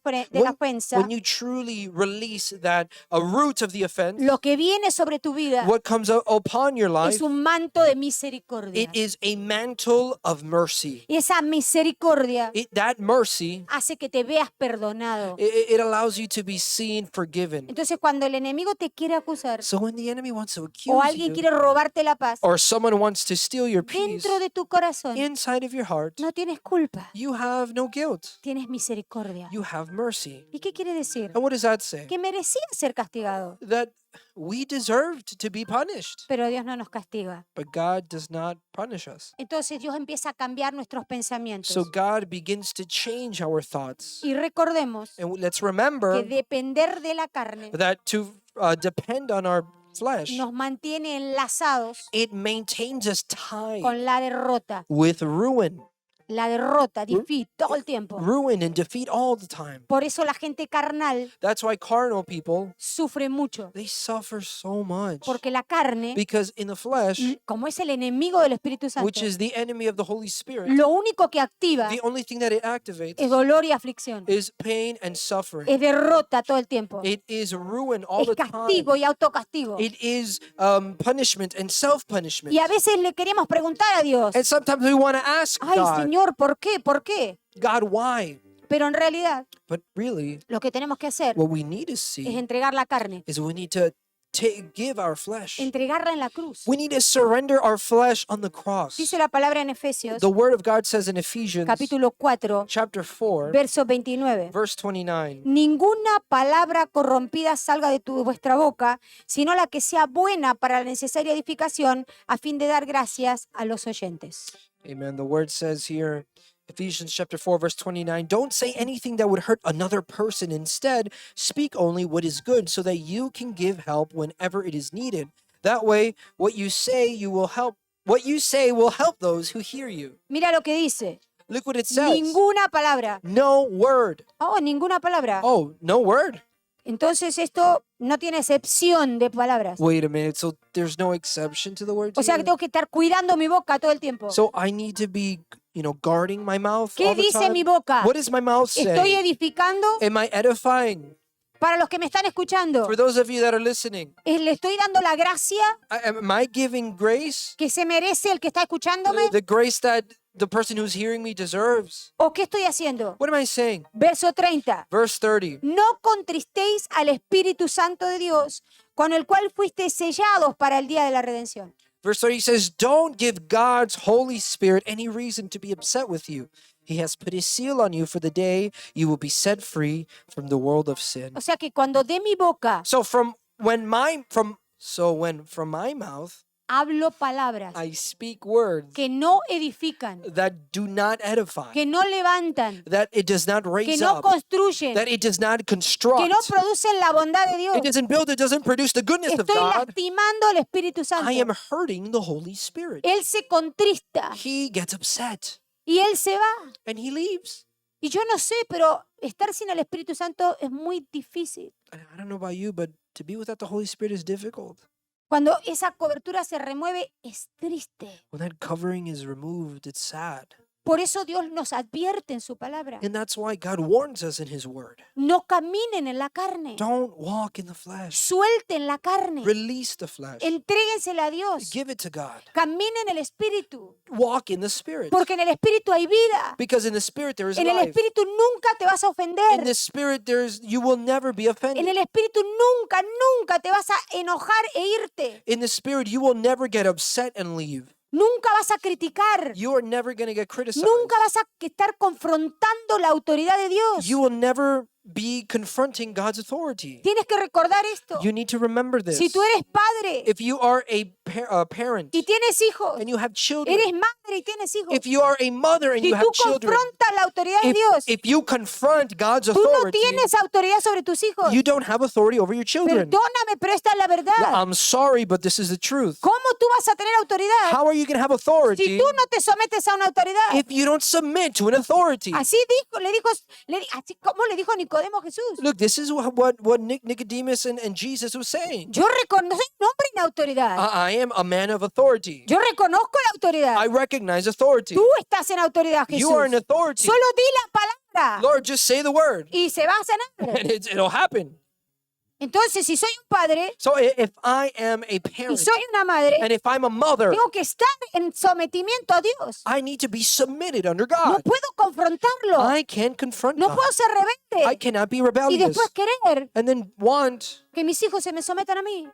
A: ofensa,
B: when you truly release that root of the offense,
A: lo que viene sobre tu vida
B: what comes upon your life,
A: es un manto de misericordia.
B: it is a mantle of mercy.
A: Y esa misericordia
B: That mercy,
A: hace que te veas perdonado.
B: it allows you to be seen forgiven.
A: Entonces, cuando el enemigo te quiere acusar
B: So when the enemy wants to
A: o
B: accuse
A: alguien
B: you,
A: quiere robarte la paz,
B: or someone wants to steal your peace,
A: dentro de tu corazón
B: inside of your heart,
A: no tienes culpa,
B: you have no guilt.
A: tienes misericordia.
B: You have mercy.
A: ¿Y qué quiere decir?
B: And what does that say?
A: Que merecía ser castigado,
B: That we deserved to be punished,
A: pero Dios no nos castiga.
B: but God does not punish us.
A: Entonces Dios empieza a cambiar nuestros
B: So
A: pensamientos.
B: God begins to change our thoughts.
A: Y recordemos
B: And let's
A: que
B: remember
A: depender de la carne
B: that to depend on our flesh,
A: nos mantiene enlazados
B: it maintains us tied
A: con la derrota.
B: with ruin.
A: La derrota, defeat, todo el tiempo.
B: Ruin and defeat all the time.
A: Por eso la gente carnal
B: That's why carnal people,
A: sufre mucho.
B: they suffer so much.
A: Porque la carne,
B: Because in the flesh,
A: como es el enemigo del Espíritu Santo,
B: which is the enemy of the Holy Spirit,
A: lo único que activa
B: the only thing that it activates
A: es dolor y aflicción.
B: is pain and suffering.
A: Es derrota todo el tiempo.
B: It is ruin all
A: Es
B: the time.
A: castigo y autocastigo.
B: It is punishment and self-punishment.
A: Y a veces le queremos preguntar a Dios,
B: And sometimes we want to ask
A: ay
B: God,
A: Señor, ¿por qué? ¿Por qué?
B: God, why?
A: Pero en realidad
B: But really,
A: lo que tenemos que hacer
B: what we need to
A: es
B: see
A: entregar la carne
B: is we need to give our flesh.
A: entregarla en la cruz.
B: We need to surrender our flesh on the cross.
A: Dice la palabra en Efesios,
B: The word of God says in Ephesians
A: capítulo 4,
B: chapter 4,
A: verso 29.
B: verse 29.
A: Ninguna palabra corrompida salga de vuestra boca, sino la que sea buena para la necesaria edificación, a fin de dar gracias a los oyentes.
B: Amen. The word says here, Ephesians chapter 4, verse 29, don't say anything that would hurt another person. Instead, speak only what is good so that you can give help whenever it is needed. That way, what you say will help those who hear you.
A: Mira lo que dice.
B: Look what it says.
A: Ninguna palabra.
B: No word.
A: Oh, ninguna palabra.
B: Oh, no word.
A: Entonces esto no tiene excepción de palabras.
B: Wait a minute. So there's no exception to the word?
A: O sea que tengo que estar cuidando mi boca todo el tiempo.
B: So I need to be, guarding my mouth
A: ¿Qué
B: all the
A: dice
B: time?
A: mi boca?
B: What does my mouth
A: ¿Estoy
B: say?
A: edificando?
B: Am I edifying?
A: Para los que me están escuchando,
B: For those of you that are listening,
A: ¿le estoy dando la gracia
B: am I giving grace?
A: que se merece el que está escuchándome?
B: The grace that the person who's hearing me deserves?
A: ¿O qué estoy haciendo?
B: What am I saying?
A: Verso 30.
B: Verse 30.
A: No contristéis al Espíritu Santo de Dios, con el cual fuisteis sellados para el día de la redención.
B: Verse 30 says, don't give God's Holy Spirit any reason to be upset with you. He has put his seal on you for the day you will be set free from the world of sin.
A: O sea que cuando de mi boca
B: So from my mouth
A: hablo palabras
B: I speak words
A: que no edifican,
B: that do not edify,
A: que no levantan,
B: that it does not
A: que
B: raise
A: no
B: up,
A: construyen,
B: that it does not
A: que
B: construct,
A: no producen la bondad de Dios,
B: it doesn't build, it doesn't produce the goodness of
A: estoy
B: God,
A: lastimando al Espíritu
B: I am
A: Santo.
B: hurting the Holy Spirit.
A: Él se contrista
B: He gets upset
A: y Él se va.
B: and he leaves.
A: Y yo no sé, pero estar sin el Espíritu Santo es muy difícil.
B: I don't know about you, but to be without the Holy Spirit is difficult.
A: Cuando esa cobertura se remueve, es triste.
B: When that covering is removed, it's sad.
A: Por eso Dios nos advierte en su palabra.
B: And that's why God warns us in his word.
A: No caminen en la carne.
B: Don't walk in the flesh.
A: Suelten la carne.
B: Release the flesh.
A: Entréguensela a Dios.
B: Give it to God.
A: Caminen en el Espíritu.
B: Walk in the Spirit.
A: Porque en el Espíritu hay vida.
B: Because in the Spirit there is
A: En el
B: life.
A: Espíritu nunca te vas a
B: In
A: ofender.
B: the Spirit you will never be offended.
A: En el Espíritu nunca te vas a enojar e irte.
B: In the Spirit you will never get upset and leave.
A: Nunca vas a criticar.
B: You are never going to get criticized.
A: Nunca vas a estar confrontando la autoridad de Dios.
B: You will never be confronting God's authority.
A: Tienes que recordar esto.
B: You need to remember this.
A: Si tú eres padre
B: If you are a parent
A: y tienes hijos,
B: and you have children,
A: eres madre y tienes hijos,
B: if you are a mother and
A: si
B: you have
A: tú
B: children,
A: confrontas la autoridad de Dios,
B: if you confront God's
A: tú no
B: authority,
A: tienes autoridad sobre tus hijos.
B: you don't have authority over your children.
A: Perdóname, pero esta es la verdad.
B: I'm sorry, but this is the truth.
A: ¿Cómo tú vas a tener autoridad
B: How are you going to have
A: si
B: authority
A: tú no te sometes a una autoridad?
B: if you don't submit to an authority?
A: Así así como le dijo Nicodemo a Jesús.
B: Look, this is what Nicodemus and Jesus was saying.
A: Yo reconozco un hombre en autoridad.
B: I am a man of authority.
A: Yo reconozco la autoridad.
B: I recognize authority.
A: Tú estás en autoridad, Jesús.
B: You are in authority.
A: Solo di la palabra
B: Lord, just say the word
A: y se va a sanar.
B: and it'll happen.
A: Entonces, si soy un padre
B: So if I am a
A: y
B: parent
A: soy una madre,
B: and if I'm a mother,
A: tengo que estar en sometimiento a Dios.
B: I need to be submitted under
A: No
B: God.
A: puedo confrontarlo.
B: I can't confront
A: No
B: God.
A: puedo ser
B: I
A: rebelde.
B: cannot be
A: Y
B: rebellious
A: después querer
B: and then want
A: que mis hijos se me sometan a mí.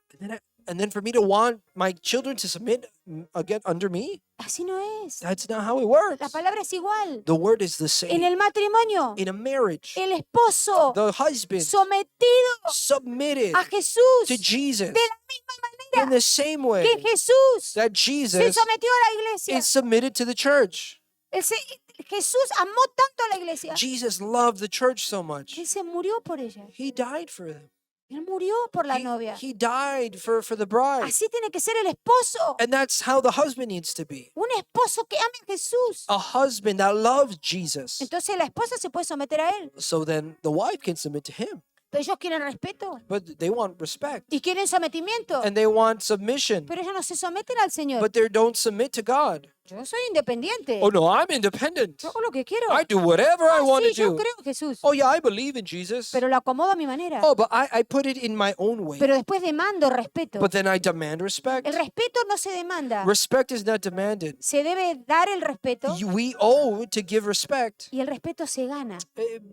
B: and then for me to want my children to submit again under me.
A: Así no es.
B: That's not how it works.
A: La palabra es igual.
B: The word is the
A: En
B: same.
A: el matrimonio,
B: In a marriage,
A: el esposo
B: the husband
A: sometido
B: submitted
A: a Jesús
B: to
A: de
B: Jesus
A: la misma
B: in
A: manera
B: the same way
A: que Jesús
B: that
A: se
B: Jesus
A: sometió a la iglesia.
B: is submitted to the church.
A: Jesús amó tanto a la iglesia
B: Jesus loved the church so much.
A: que Él se murió por ella.
B: He died for them.
A: Él murió por la
B: He,
A: novia.
B: he died for the bride.
A: Así tiene que ser el esposo.
B: And that's how the husband needs to be.
A: Un esposo que ame a Jesús.
B: A husband that loves Jesus.
A: Entonces la esposa se puede someter a él.
B: So then the wife can submit to him.
A: Pero ellos quieren respeto
B: But they want respect.
A: y quieren sometimiento.
B: And they want submission.
A: Pero ellos no se someten al Señor.
B: But they don't submit to God.
A: Yo soy independiente.
B: Oh no, I'm independent.
A: Yo hago lo que quiero.
B: I do whatever I
A: Ah,
B: want
A: sí,
B: to
A: yo
B: do.
A: creo en Jesús.
B: Oh yeah, I believe in Jesus.
A: Pero lo acomodo a mi manera.
B: Oh, but I put it in my own way.
A: Pero después demando respeto.
B: But then I demand respect.
A: El respeto no se demanda.
B: Respect is not demanded.
A: Se debe dar el respeto
B: We owe to give respect.
A: y el respeto se gana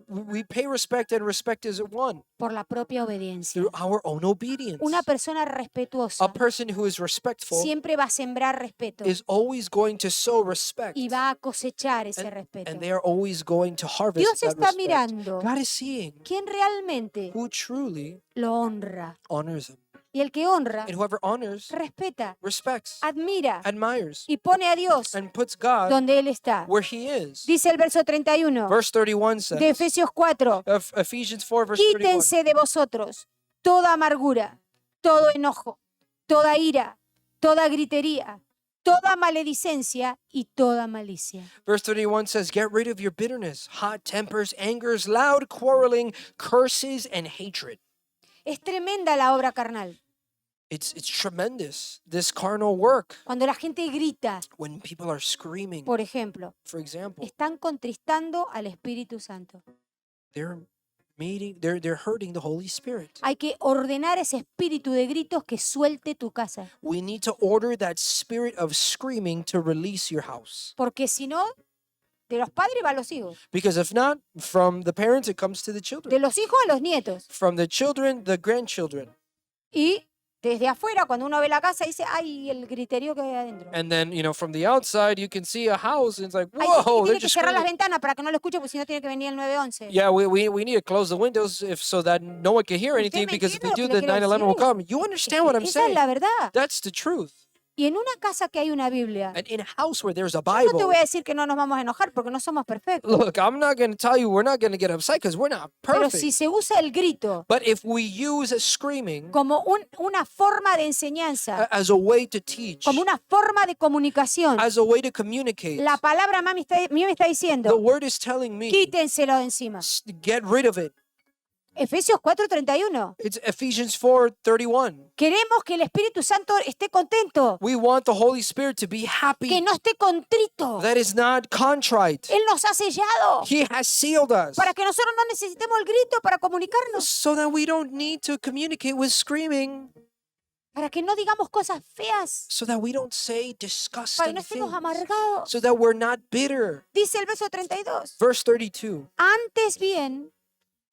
B: We pay respect, and respect is won
A: por la propia obediencia.
B: through our own obedience.
A: Una persona
B: A
A: respetuosa
B: person who is respectful
A: siempre va a sembrar respeto
B: is always going to sow respect,
A: y va a cosechar ese respeto.
B: and they are always going to harvest
A: Dios
B: that
A: está
B: respect.
A: mirando
B: God is seeing
A: quién realmente
B: who truly
A: lo honra.
B: honors him,
A: Y el que honra,
B: and whoever honors
A: respeta,
B: respects,
A: admira
B: admires,
A: y pone a Dios
B: and puts God
A: donde Él está.
B: where He is.
A: Dice el verso 31
B: Verse 31
A: de
B: says,
A: Efesios 4.
B: Ephesians 4, verse 31.
A: Quítense de vosotros toda amargura, todo enojo, toda ira, toda gritería, toda maledicencia y toda malicia.
B: Verse 31 says, Get rid of your bitterness, hot tempers, angers, loud quarreling, curses, and hatred.
A: Es tremenda la obra carnal.
B: It's tremendous, this carnal work.
A: Cuando la gente grita,
B: When people are screaming,
A: por ejemplo,
B: for example,
A: están contristando al Espíritu Santo.
B: they're hurting the Holy Spirit.
A: Hay que ordenar ese espíritu de gritos que suelte tu casa.
B: We need to order that spirit of screaming to release your house.
A: Porque si no, de los padres va a los hijos.
B: Because if not, from the parents, it comes to the
A: De
B: children.
A: los hijos a los nietos.
B: From the children, the grandchildren.
A: Y desde afuera, cuando uno ve la casa, dice, ay, el griterío que hay adentro.
B: And then, from the outside, you can see a house, and it's like,
A: Ay,
B: whoa, they're
A: tiene que
B: just
A: cerrar las
B: screaming.
A: ventanas para que no lo escuche, porque si no tiene que venir el 911.
B: Yeah, we need to close the windows so that no one can hear anything,
A: me
B: because if we
A: entiende
B: do,
A: lo
B: the
A: que le quiero
B: 911 will
A: decir?
B: come. You understand what I'm
A: Esa es
B: saying?
A: la verdad.
B: That's the truth.
A: Y en una casa que hay una Biblia,
B: And in a house where there's a
A: yo no te
B: Bible,
A: voy a decir que no nos vamos a enojar porque no somos perfectos.
B: look, I'm not going to tell you we're not going to get upset because we're not
A: Pero
B: perfect.
A: si se usa el grito
B: But if we use screaming
A: como una forma de enseñanza,
B: as a way to teach,
A: como una forma de comunicación,
B: as a way to communicate,
A: la palabra mí me está
B: the
A: diciendo,
B: word is telling me,
A: quítenselo de encima.
B: get rid of it.
A: Efesios 4:31.
B: It's Ephesians 4:31.
A: Queremos que el Espíritu Santo esté contento,
B: We want the Holy Spirit to be happy,
A: que no esté contrito.
B: that is not contrite.
A: Él nos ha sellado
B: He has sealed us
A: para que nosotros no necesitemos el grito para comunicarnos,
B: so that we don't need to communicate with screaming,
A: para que no digamos cosas feas,
B: so that we don't say
A: para que
B: disgusting
A: no estemos
B: things,
A: amargados.
B: so that we're not bitter.
A: Dice el verso 32.
B: Verse 32.
A: Antes bien,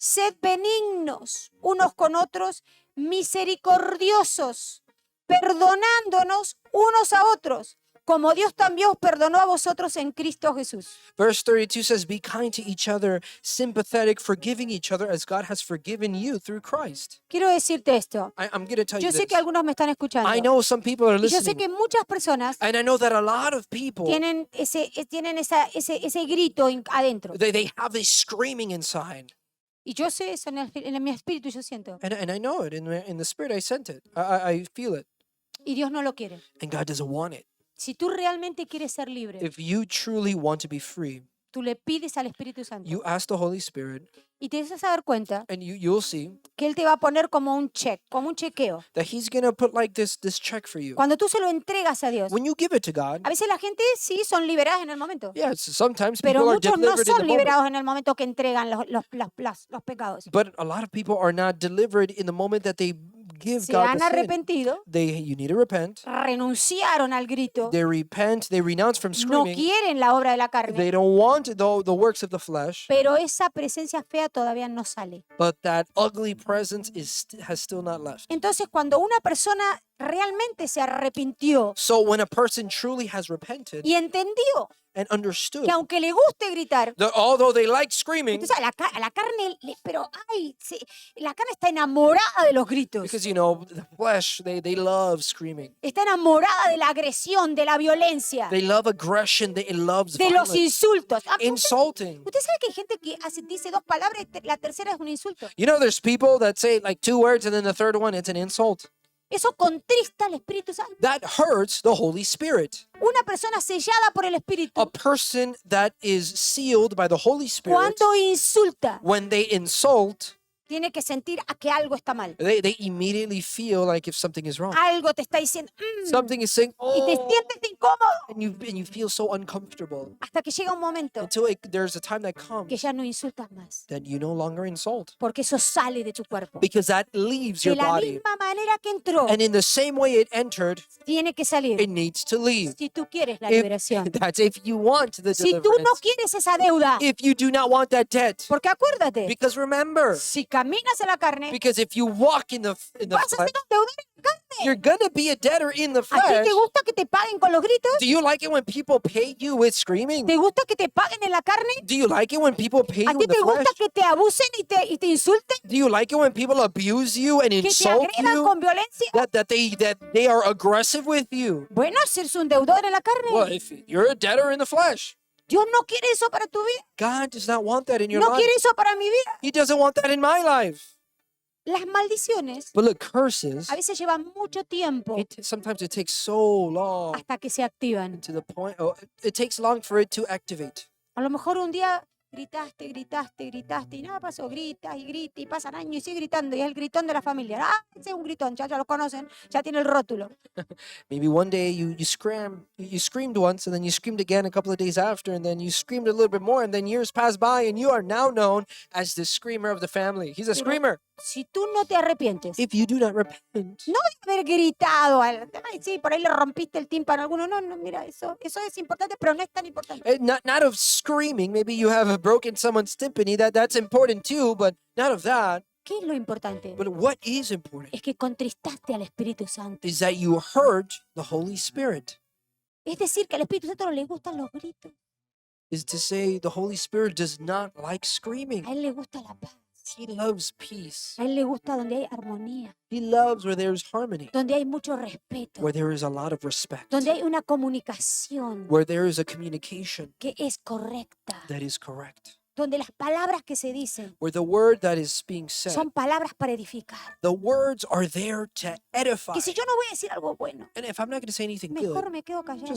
A: sed benignos unos con otros, misericordiosos, perdonándonos unos a otros, como Dios también os perdonó a vosotros en Cristo Jesús.
B: Verse 32 says, Be kind to each other, sympathetic, forgiving each other as God has forgiven you through Christ.
A: Quiero decirte esto.
B: I'm going to tell you
A: Yo sé que
B: this.
A: algunos me están escuchando.
B: I know some people are
A: Y yo sé
B: listening,
A: que muchas personas
B: and I know that a lot of people,
A: tienen ese grito adentro.
B: they have this screaming inside.
A: Y yo sé eso en mi espíritu, yo siento.
B: And I know it. In the spirit, I sent it. I feel it.
A: Y Dios no lo quiere.
B: And God doesn't want it.
A: Si tú realmente quieres ser libre,
B: If you truly want to be free,
A: tú le pides al Espíritu Santo
B: you ask the Holy Spirit,
A: y te vas a dar cuenta
B: and you'll see
A: que Él te va a poner como un check, como un chequeo.
B: that He's going to put like this check for you.
A: Cuando tú se lo entregas a Dios,
B: When you give it to God,
A: a veces la gente sí son liberadas en el momento,
B: yeah, sometimes
A: pero
B: people are
A: muchos no
B: delivered in the
A: son
B: moment.
A: liberados en el momento que entregan los pecados.
B: But a lot of people are not delivered in the moment that they give
A: Se
B: God
A: han
B: the sin.
A: arrepentido,
B: You need to repent.
A: renunciaron al grito,
B: They repent. They renounce from
A: no
B: screaming.
A: quieren la obra de la carne,
B: They don't want the works of the flesh.
A: pero esa presencia fea todavía no sale.
B: But that ugly presence has still not left.
A: Entonces, cuando una persona realmente se arrepintió
B: So when a person truly has repented
A: y entendió
B: and understood
A: que aunque le guste gritar,
B: that although they like screaming,
A: entonces a la carne, pero la carne está enamorada de los gritos,
B: because the flesh, they love screaming.
A: está enamorada de la agresión, de la violencia,
B: They love aggression. It loves
A: de los
B: violence.
A: insultos.
B: Insulting.
A: ¿Usted sabe que hay gente que dice dos palabras y la tercera es un insulto?
B: There's people that say like 2 words and then the third one, it's an insult.
A: Eso contrista al Espíritu Santo.
B: That hurts the Holy Spirit.
A: Una persona sellada por el Espíritu,
B: A person that is sealed by the Holy Spirit,
A: cuando insulta,
B: when they insult,
A: tiene que sentir a que algo está mal.
B: They immediately feel like if something is wrong.
A: Algo te está diciendo,
B: Something is saying,
A: y te
B: oh,
A: sientes incómodo
B: and you feel so uncomfortable
A: hasta que llega un momento
B: until there's a time that
A: que
B: comes
A: ya no insultas más,
B: that you no longer insult
A: porque eso sale de tu cuerpo.
B: because that leaves
A: De
B: your
A: la
B: body.
A: misma manera que entró,
B: And in the same way it entered,
A: tiene que salir.
B: it needs to leave.
A: Si tú quieres la
B: If,
A: liberación.
B: that's if you want the
A: Si tú no
B: deliverance.
A: quieres esa deuda,
B: If you do not want that debt.
A: porque acuérdate,
B: Because remember,
A: si caminas en la carne,
B: because if you walk in the
A: vas a
B: flesh,
A: ser un deudor en la carne.
B: you're gonna be a debtor in the
A: ¿A ti
B: flesh.
A: te gusta que te paguen con los gritos?
B: Do you like it when people pay you with screaming?
A: ¿Te gusta que te paguen en la carne?
B: Do you like it when people pay
A: ¿A
B: you
A: ti
B: in the
A: te
B: flesh?
A: gusta que te abusen y te insulten?
B: Do you like it when people abuse you and
A: ¿Que te
B: insult
A: agredan
B: you?
A: con violencia?
B: That they are aggressive with you?
A: Bueno, ser un deudor en la carne.
B: Well, if you're a debtor in the flesh,
A: Dios no quiere eso para tu vida.
B: God does not want that in your
A: No
B: life.
A: quiere eso para mi vida.
B: He doesn't want that in my life.
A: Las maldiciones
B: But look, curses,
A: a veces llevan mucho tiempo
B: sometimes it takes so long
A: hasta que se activan.
B: to the point, it takes long for it to activate.
A: A lo mejor un día gritaste y nada pasó, gritas y pasan años y sigue gritando y es el gritón de la familia. Ah, ese es un gritón, ya lo conocen, ya tiene el rótulo.
B: Maybe one day you screamed once and then you screamed again a couple of days after and then you screamed a little bit more and then years pass by and you are now known as the screamer of the family. He's a screamer.
A: Si tú no te arrepientes,
B: If you do not repent,
A: no de haber gritado, ay, sí, por ahí le rompiste el tímpano a alguno. No, mira, eso es importante, pero no es tan importante.
B: not of screaming, maybe you have broken someone's timpani, that's important too, but not of that.
A: ¿Qué es lo importante?
B: But what is important
A: Es que contristaste al Espíritu Santo.
B: is that you hurt the Holy Spirit.
A: Es decir, que al Espíritu Santo no le gustan los gritos.
B: Is to say the Holy Spirit does not like screaming.
A: A Él le gusta la paz.
B: He loves peace.
A: A Él le gusta donde hay armonía,
B: He loves where there is harmony,
A: donde hay mucho respeto,
B: where there is a lot of respect,
A: donde hay una comunicación
B: where there is a communication
A: que es correcta,
B: that is correct,
A: donde las palabras que se dicen
B: where the word that is being said,
A: son palabras para edificar.
B: the words are there to edify.
A: Que si yo no voy a decir algo bueno,
B: And if I'm not going to say anything
A: mejor
B: good,
A: me quedo callado.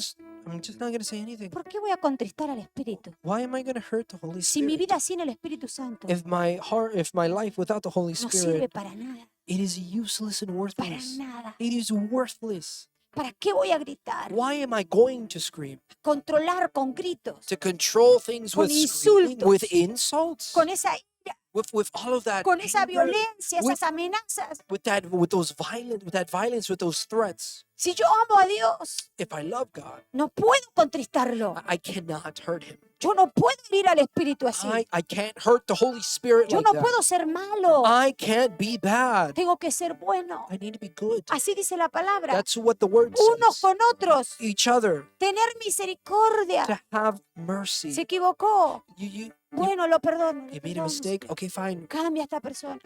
B: I'm just not going to say anything.
A: ¿Por qué voy a contristar al Espíritu?
B: Why am I going to hurt the Holy
A: Si mi
B: Spirit?
A: vida sin el Espíritu Santo
B: If my life without the Holy
A: no sirve
B: Spirit,
A: para nada,
B: it is useless and
A: para
B: worthless.
A: nada.
B: It is worthless.
A: ¿Para qué voy a gritar?
B: Why am I going to scream?
A: Controlar con gritos,
B: To control things
A: Con
B: with screaming,
A: insultos.
B: with insults,
A: con esa ira,
B: with all of that,
A: con esa
B: anger,
A: violencia,
B: with-
A: esas amenazas.
B: with that violence, with those threats.
A: Si yo amo a Dios,
B: If I love God,
A: no puedo contristarlo.
B: I cannot hurt Him.
A: Yo no puedo herir al Espíritu así.
B: I can't hurt the Holy Spirit
A: Yo
B: like
A: no
B: that.
A: puedo ser malo.
B: I can't be bad.
A: Tengo que ser bueno.
B: I need to be good.
A: Así dice la palabra.
B: That's what the word
A: Unos
B: says.
A: con otros.
B: Each other,
A: Tener misericordia.
B: to have mercy.
A: Se equivocó.
B: You
A: Bueno, lo perdono.
B: made a mistake. Okay, fine.
A: Cambia a esta persona.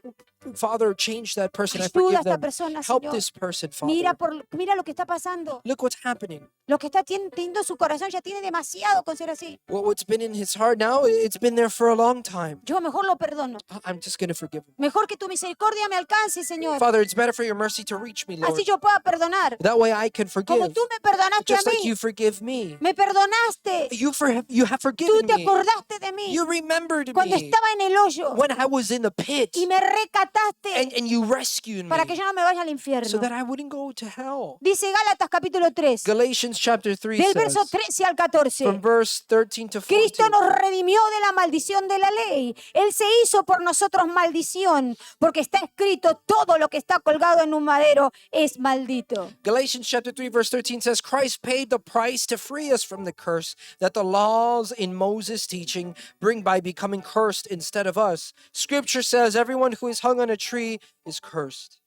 B: Father, change that person. I
A: Ayuda a
B: forgive
A: esta
B: them.
A: persona,
B: Help
A: Señor.
B: this person,
A: Mira,
B: Father.
A: mira lo que está pasando.
B: Look what's happening.
A: Lo que está teniendo su corazón ya tiene demasiado con ser así.
B: What's been in his heart now, it's been there for a long time.
A: Yo mejor lo perdono.
B: I'm just going to forgive him.
A: Mejor que tu misericordia me alcance, Señor.
B: Father, it's better for your mercy to reach me, Lord.
A: Así yo pueda perdonar.
B: That way I can
A: Como
B: forgive.
A: tú me perdonaste a
B: Just like
A: mí.
B: you forgive me.
A: Me perdonaste.
B: You have
A: Tú
B: forgiven
A: te
B: me.
A: acordaste de mí.
B: You remembered
A: Cuando
B: me
A: estaba en el hoyo.
B: when I was in the pit.
A: Y me rescataste
B: And you rescued
A: para que
B: me
A: yo no me vaya al
B: so
A: infierno.
B: that I wouldn't go to hell.
A: Dice Gálatas capítulo 3,
B: Galatians chapter 3
A: del verso
B: says,
A: 13 al 14.
B: from verse 13 to 14,
A: Cristo nos redimió de la maldición de la ley. Él se hizo por nosotros maldición, porque está escrito, todo lo que está colgado en un madero es maldito.
B: Galatians chapter 3 verse 13 says, Christ paid the price to free us from the curse that the laws in Moses' teaching bring by becoming cursed instead of us. Scripture says everyone who is hung on a tree is cursed.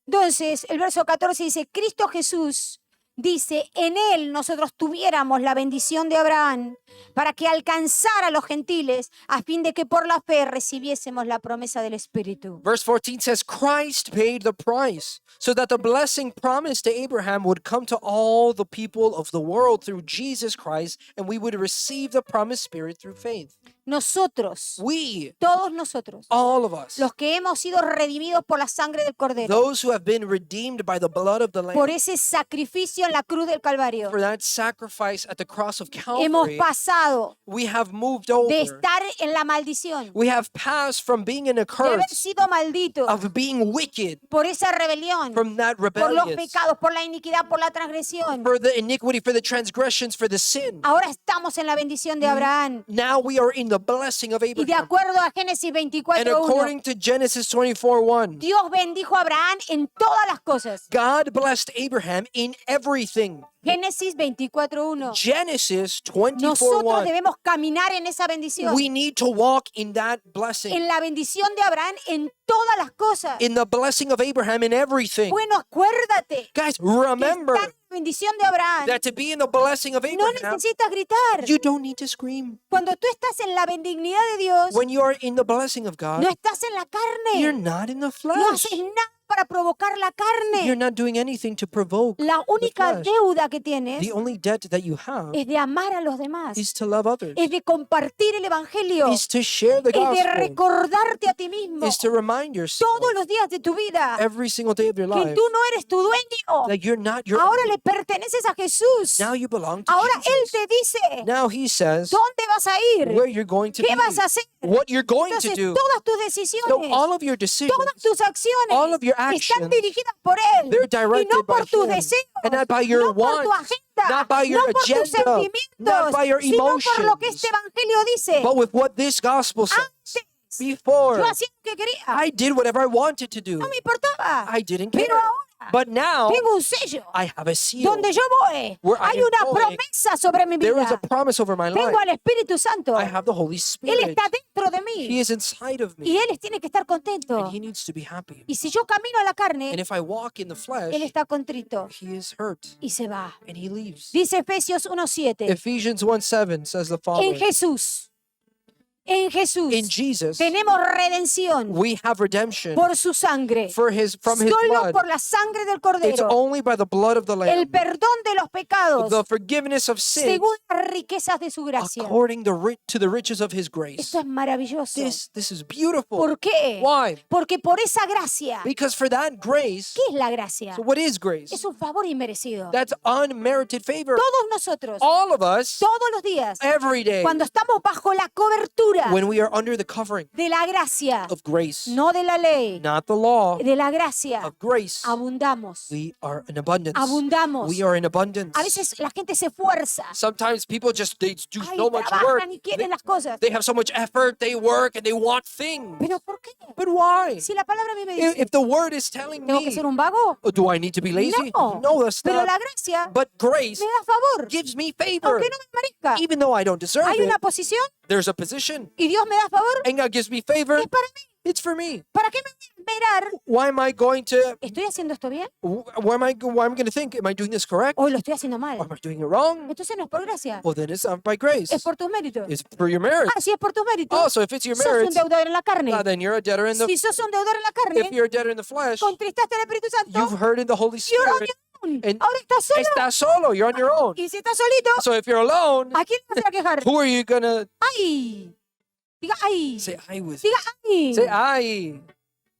A: Entonces, el verso 14 dice, Cristo Jesús dice, en él nosotros tuviéramos la bendición de Abraham para que alcanzara a los gentiles a fin de que por la fe recibiésemos la promesa del Espíritu.
B: Verse 14 says, Christ paid the price so that the blessing promised to Abraham would come to all the people of the world through Jesus Christ, and we would receive the promised Spirit through faith.
A: nosotros,
B: We,
A: todos nosotros,
B: all of us,
A: los que hemos sido redimidos por la sangre del Cordero,
B: those who have been redeemed by the blood of the
A: por
B: Lamb,
A: ese sacrificio en la cruz del Calvario,
B: for that sacrifice at the cross of
A: hemos
B: Calvary,
A: pasado
B: we have moved
A: de
B: over.
A: estar en la maldición,
B: We have passed from being in a
A: de haber
B: curse
A: sido malditos
B: of being wicked
A: por esa rebelión,
B: from that
A: por los
B: rebellion,
A: pecados, por la iniquidad, por la transgresión.
B: for the iniquity, for the transgressions, for the sin.
A: Ahora estamos en la bendición de Abraham.
B: Now we are in the blessing of
A: Y de
B: Abraham.
A: acuerdo a Génesis
B: And
A: 24:1,
B: according to Genesis 24:1,
A: Dios bendijo a Abraham en todas las cosas.
B: God blessed Abraham in everything.
A: Génesis 24:1.
B: Genesis
A: Nosotros
B: 24:1.
A: debemos caminar en esa bendición.
B: We need to walk in that blessing,
A: En la bendición de Abraham en todas las cosas.
B: in the blessing of Abraham in everything.
A: Bueno, acuérdate
B: Guys,
A: que
B: remember
A: estar en la bendición de Abraham.
B: that to be in the blessing of
A: No
B: Abraham,
A: necesitas gritar.
B: you don't need to scream.
A: Cuando tú estás en la benignidad de Dios,
B: When you are in the blessing of God,
A: no estás en la
B: you're
A: carne.
B: not in the
A: No
B: flesh.
A: haces nada para provocar la
B: You're
A: carne.
B: not doing anything to provoke
A: La
B: the
A: única
B: flesh.
A: deuda que tienes
B: The only debt that you have
A: es de amar a los demás,
B: is to love others,
A: es de compartir el evangelio,
B: is to share the
A: es de
B: gospel,
A: recordarte a ti mismo
B: is to remind yourself
A: todos los días de tu vida
B: every single day of your
A: que
B: life
A: tú no eres tu dueño.
B: that you're not your
A: Ahora
B: own.
A: le perteneces a Jesús.
B: Now you belong to
A: Ahora Él
B: Jesus.
A: te dice
B: Now he says
A: dónde vas a ir,
B: where you're going to
A: qué vas a
B: be,
A: hacer.
B: what you're going to
A: Entonces
B: do.
A: todas tus
B: So
A: decisiones,
B: all of your decisions,
A: todas tus acciones
B: all of your
A: están
B: actions,
A: dirigidas por Él
B: they're
A: y no
B: directed by
A: por tus
B: him,
A: deseos,
B: and not by your
A: no por tu
B: wants,
A: agenda,
B: not by your
A: no por tus
B: agenda, not
A: sentimientos,
B: by your
A: sino por lo que
B: emotions,
A: este evangelio dice.
B: but with what this gospel says.
A: Antes
B: Before,
A: yo hacía lo que quería,
B: I did whatever I wanted to do.
A: no me importaba,
B: I didn't care.
A: pero ahora
B: But now
A: tengo un sello
B: I have a seal.
A: donde yo voy.
B: Where I
A: Hay
B: am
A: una
B: going,
A: promesa sobre mi
B: There is a
A: vida.
B: promise over my life.
A: Tengo al Espíritu Santo.
B: I have the Holy
A: Él
B: Spirit.
A: está dentro de
B: He
A: mí
B: is inside of
A: y
B: me.
A: Él tiene que estar contento.
B: And he needs to be happy.
A: Y si yo camino a la
B: And
A: carne,
B: if I walk in the flesh,
A: Él está contrito
B: he is hurt
A: y se va.
B: and he leaves.
A: Dice Efesios 1:7.
B: Ephesians 1:7 says the
A: En
B: following.
A: Jesús, en Jesús,
B: In Jesus,
A: tenemos redención
B: we have redemption
A: por su sangre.
B: from his
A: Solo
B: blood.
A: por la sangre del
B: It's
A: Cordero.
B: only by the blood of the
A: El
B: Lamb,
A: perdón de los pecados
B: the forgiveness of sins,
A: según las riquezas de su gracia.
B: according to the riches of his grace.
A: Esto es maravilloso.
B: This is beautiful.
A: ¿Por qué?
B: Why?
A: Porque por esa gracia.
B: Because for that grace,
A: ¿Qué es la gracia?
B: so what is grace?
A: Es un favor inmerecido.
B: That's unmerited favor.
A: Todos nosotros,
B: All of us,
A: todos los días,
B: every day,
A: cuando estamos bajo la cobertura
B: when we are under the covering
A: de la gracia,
B: of grace,
A: no de la ley,
B: not the law,
A: de la gracia,
B: of grace,
A: abundamos.
B: we are in abundance.
A: Abundamos.
B: We are in abundance.
A: A veces la gente se esfuerza.
B: Sometimes people they do
A: Ay,
B: so much work.
A: trabajan y quieren las cosas.
B: They have so much effort, they work, and they want things.
A: ¿Pero por qué?
B: But why?
A: Si la palabra a mí me
B: If
A: dice,
B: the word is telling
A: ¿tengo que
B: me,
A: ser un vago?
B: oh, do I need to be lazy?
A: No.
B: No, that's
A: Pero
B: not.
A: la gracia
B: But grace
A: me da favor,
B: gives me favor.
A: aunque no me parezca.
B: Even though I don't deserve
A: Hay
B: it,
A: una posición
B: there's a position.
A: y Dios me da favor.
B: And God gives me favor.
A: Es para mí.
B: It's for me.
A: ¿Para qué me voy a esperar?
B: Why am I going to,
A: ¿Estoy haciendo esto bien
B: why am I going to think, am I doing this correct?
A: o lo estoy haciendo mal?
B: Or am I doing it wrong?
A: Entonces no es por gracia,
B: Well, then it's not by grace.
A: es por tus méritos.
B: It's for your merit.
A: Ah, si es por tus méritos,
B: Oh, so if it's your
A: sos un
B: merit,
A: deudor en la carne.
B: then you're a debtor in the,
A: Si sos un deudor en la
B: if
A: carne,
B: you're a debtor in the flesh,
A: contristaste al Espíritu Santo,
B: you've heard in the Holy
A: you're on
B: Spirit.
A: your own.
B: And
A: Ahora estás solo.
B: Estás solo, you're on your own.
A: Y si estás solito,
B: So if you're alone,
A: ¿a quién vas a quejar?
B: who are you gonna
A: ¡Ay! Diga ¡ay!
B: say I with?
A: Diga ¡ay!
B: Say I.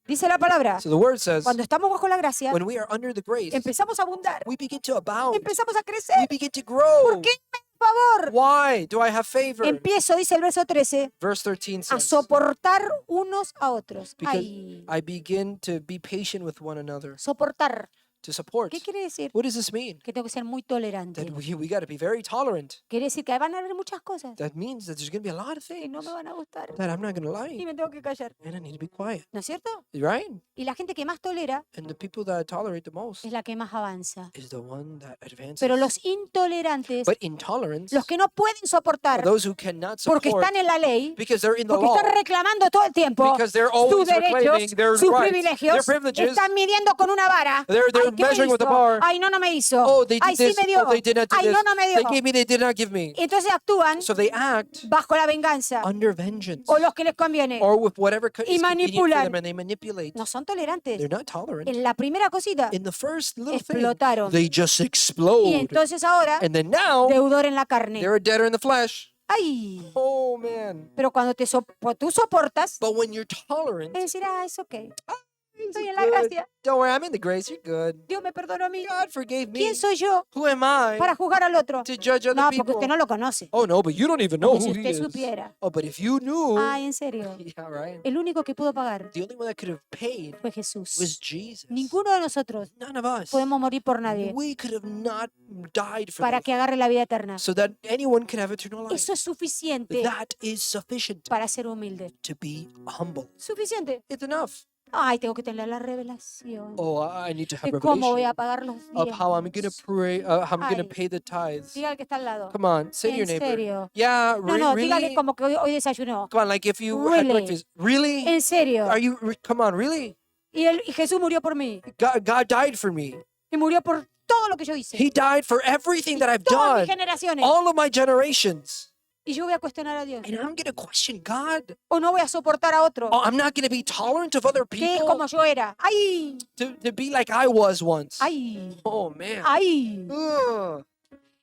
A: Dice la palabra,
B: So the word says,
A: cuando estamos bajo la gracia,
B: when we are under the grace,
A: empezamos a abundar,
B: we begin to abound.
A: empezamos a
B: We
A: crecer.
B: begin to grow.
A: ¿Por qué me da favor?
B: Why do I have favor?
A: Empiezo, dice el verso 13,
B: Verse 13
A: a
B: says,
A: soportar unos a otros.
B: because
A: Ay,
B: I begin to be patient with one another,
A: soportar.
B: to support.
A: ¿Qué quiere decir?
B: What does this mean?
A: Que tengo que ser muy tolerante.
B: That we got to be very tolerant.
A: Quiere decir que van a haber muchas cosas
B: That means that there's going to be a lot of
A: que
B: things
A: no me van a gustar
B: that I'm not going to
A: y
B: like,
A: me tengo que callar.
B: and I need to be quiet.
A: ¿No es cierto?
B: Right?
A: Y la gente que más tolera
B: And the people that I tolerate the most
A: es la que más avanza.
B: is the one that advances.
A: Pero los intolerantes,
B: But intolerance,
A: los que no pueden soportar
B: those who cannot
A: porque
B: support
A: están en la ley,
B: because they're in the
A: porque
B: law,
A: están reclamando todo el tiempo
B: because they're
A: sus
B: always reclaiming
A: derechos,
B: their
A: sus
B: rights,
A: privilegios,
B: their privileges.
A: están midiendo con una vara.
B: They're
A: Ay, ¿qué me
B: measuring with the
A: hizo?
B: bar.
A: Ay, no, no me hizo.
B: Oh, they
A: Ay,
B: did
A: sí
B: this.
A: me dio.
B: Oh, they did not do
A: Ay,
B: this.
A: no, no me dio.
B: They gave me, they did not give me.
A: Y entonces actúan
B: So they act
A: bajo la venganza
B: under vengeance
A: o los que les conviene.
B: or with whatever
A: Y
B: is convenient for
A: manipulan.
B: them, and they manipulate.
A: No son tolerantes.
B: They're not tolerant.
A: En la primera cosita.
B: In the first little thing,
A: Explotaron.
B: they just
A: Y
B: explode.
A: entonces ahora,
B: And then now,
A: deudor en la carne.
B: they're a debtor in the flesh.
A: Ay,
B: Oh man.
A: pero cuando tú soportas,
B: But when you're tolerant,
A: es decir, es ok.
B: it's
A: Estoy en la
B: good.
A: gracia.
B: Don't worry, I'm in the grace. You're good.
A: Dios me perdonó a mí.
B: God forgave me.
A: ¿Quién soy yo
B: Who am I
A: para juzgar al otro?
B: to judge other
A: No, porque
B: people?
A: usted no lo conoce.
B: Oh no, but you don't even know
A: Porque si
B: who he
A: usted
B: is.
A: supiera.
B: Oh, but if you knew,
A: Ay, en serio.
B: yeah, right.
A: El único que pudo pagar
B: The only one that could have paid
A: fue Jesús.
B: was Jesus.
A: Ninguno de nosotros
B: None of us.
A: podemos morir por nadie
B: We could have not died for
A: para
B: them,
A: que agarre la vida eterna.
B: so that anyone could have eternal life.
A: Eso es suficiente
B: That is sufficient
A: para ser humilde.
B: to be humble.
A: Suficiente.
B: It's enough.
A: Ay, tengo que tener la revelación
B: Oh, I need to have
A: de cómo voy
B: revelation
A: a pagar los
B: of how I'm gonna
A: diezmos.
B: pray, how I'm gonna
A: Ay.
B: pay the tithes.
A: Diga al que está al lado.
B: Come on, say to your
A: ¿En
B: neighbor.
A: serio?
B: Yeah,
A: No, no, dígale
B: really?
A: como que hoy desayunó.
B: Come on, like if you had
A: Really?
B: breakfast. Really?
A: En serio.
B: Are you? Come on, really?
A: Y Jesús murió por mí.
B: God died for me.
A: Y murió por todo lo que yo hice.
B: He died for everything that I've
A: Todas mis
B: done,
A: generaciones.
B: all of my generations.
A: Y yo voy a cuestionar a Dios.
B: And I'm gonna question God.
A: O no voy a soportar a otro.
B: Oh, I'm not gonna be tolerant of other
A: Que es
B: people
A: como yo era. ¡Ay!
B: to be like I was once.
A: ¡Ay!
B: Oh man.
A: ¡Ay!
B: Ugh.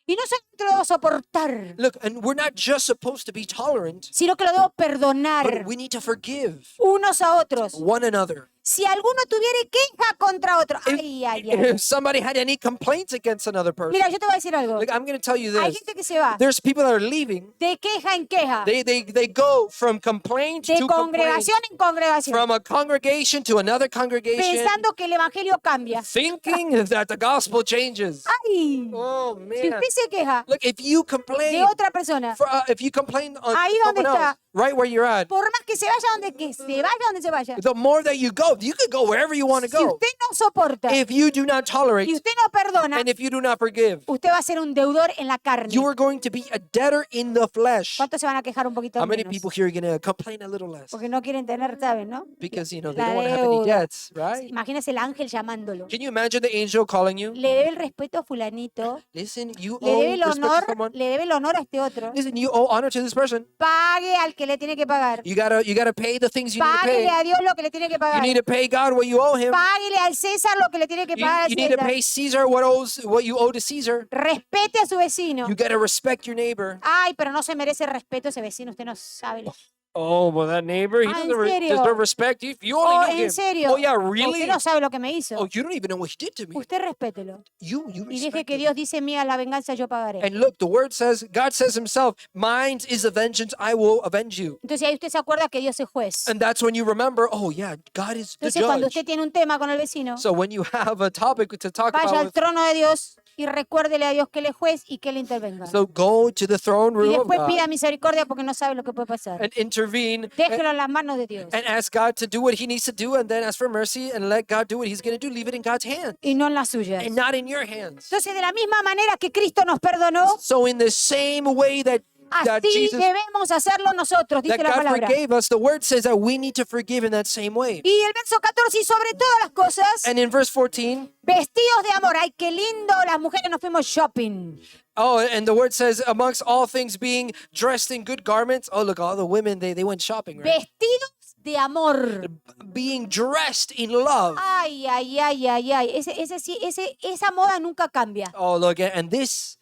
A: Y no solamente lo debo soportar,
B: Look, and we're not just supposed to be tolerant,
A: sino que lo debo
B: but
A: perdonar
B: we need to forgive
A: unos a otros.
B: one another.
A: Si alguno tuviera queja contra otro. ¡Ay, ay, ay!
B: If somebody had any complaints against another person,
A: Mira, yo te voy a decir algo.
B: like I'm gonna tell you
A: Hay
B: this.
A: gente que se va
B: There's people that are leaving.
A: de queja en queja,
B: They go from complaint
A: de
B: to complaint,
A: congregación en congregación,
B: from a congregation to another congregation,
A: pensando que el evangelio cambia.
B: thinking that the gospel changes.
A: ¡Ay!
B: Oh
A: Si
B: man.
A: usted se queja
B: Look, if you
A: de
B: complain,
A: otra persona,
B: if you complain on
A: Ahí donde
B: someone else,
A: está.
B: right where you're at,
A: por más que se vaya donde se vaya,
B: the more that you could go wherever you want to
A: si
B: go.
A: usted no soporta
B: If you do not tolerate
A: y usted no perdona,
B: and if you do not forgive,
A: usted va a ser un deudor en la carne.
B: you are going to be a debtor in the flesh.
A: ¿Cuántos se van a quejar un poquito
B: How many
A: menos?
B: people here are going to complain a little less?
A: Porque no quieren tener, ¿saben, no?
B: Because, they
A: La
B: don't want to have any
A: deuda.
B: debts, right?
A: Imagínese el ángel llamándolo.
B: Can you imagine the angel calling you?
A: Le debe el respeto a fulanito,
B: Listen, you
A: le debe
B: owe
A: el
B: respect to
A: honor,
B: someone.
A: le debe el honor a este otro.
B: Listen, you owe honor to this person.
A: Pague al que le tiene que pagar.
B: You gotta pay the things you need to
A: Páguele
B: pay.
A: a Dios lo que le tiene que
B: You
A: pagar.
B: need to pay God what you owe him.
A: Páguele al César lo que le tiene que pagar al
B: You need to
A: César.
B: pay Caesar what you owe to Caesar.
A: Respete a su vecino.
B: You gotta respect your neighbor.
A: Ay, pero no se merece respeto ese vecino, usted no sabe.
B: Oh, well, that neighbor, he
A: Ah, ¿en
B: doesn't
A: serio?
B: deserve respect. You
A: Oh,
B: only know
A: en
B: him.
A: serio.
B: Oh, yeah,
A: Usted
B: really?
A: no sabe lo que me hizo.
B: Oh, you don't even know what he did to me.
A: Usted respételo.
B: You
A: Y deje
B: respect
A: que
B: him.
A: Dios dice, mía la venganza yo pagaré.
B: And look, the word says, God says himself, mine is the vengeance, I will avenge you.
A: Entonces ahí usted se acuerda que Dios es juez.
B: And that's when you remember, oh yeah, God is the
A: Entonces cuando
B: judge.
A: usted tiene un tema con el vecino,
B: So when you have a topic to talk
A: vaya
B: about,
A: al trono de Dios y recuérdele a Dios que Él es juez y que Él intervenga.
B: so go to the throne
A: Y
B: room of
A: después
B: God
A: pida misericordia porque no sabe lo que puede pasar.
B: and intervene
A: Déjelo en las manos de Dios
B: and ask God to do what he needs to do and then ask for mercy and let God do what he's going to do. Leave it in God's hands
A: y no en las suyas.
B: and not in your hands.
A: Entonces de la misma manera que Cristo nos perdonó,
B: So in the same way that
A: así
B: Jesus,
A: debemos hacerlo nosotros, dice
B: that
A: la
B: God
A: palabra.
B: forgave us, the word says that we need to forgive in that same way.
A: Y el verso 14, y sobre todas las cosas,
B: And in verse 14,
A: vestidos de amor. Ay, qué lindo, las mujeres nos fuimos shopping.
B: oh, and the word says, amongst all things being dressed in good garments. Oh, look, all the women, they went shopping, right?
A: Vestidos de amor.
B: Being dressed in love.
A: Ay, ay, ay, ay, ay. Esa moda nunca cambia.
B: Oh, look, and this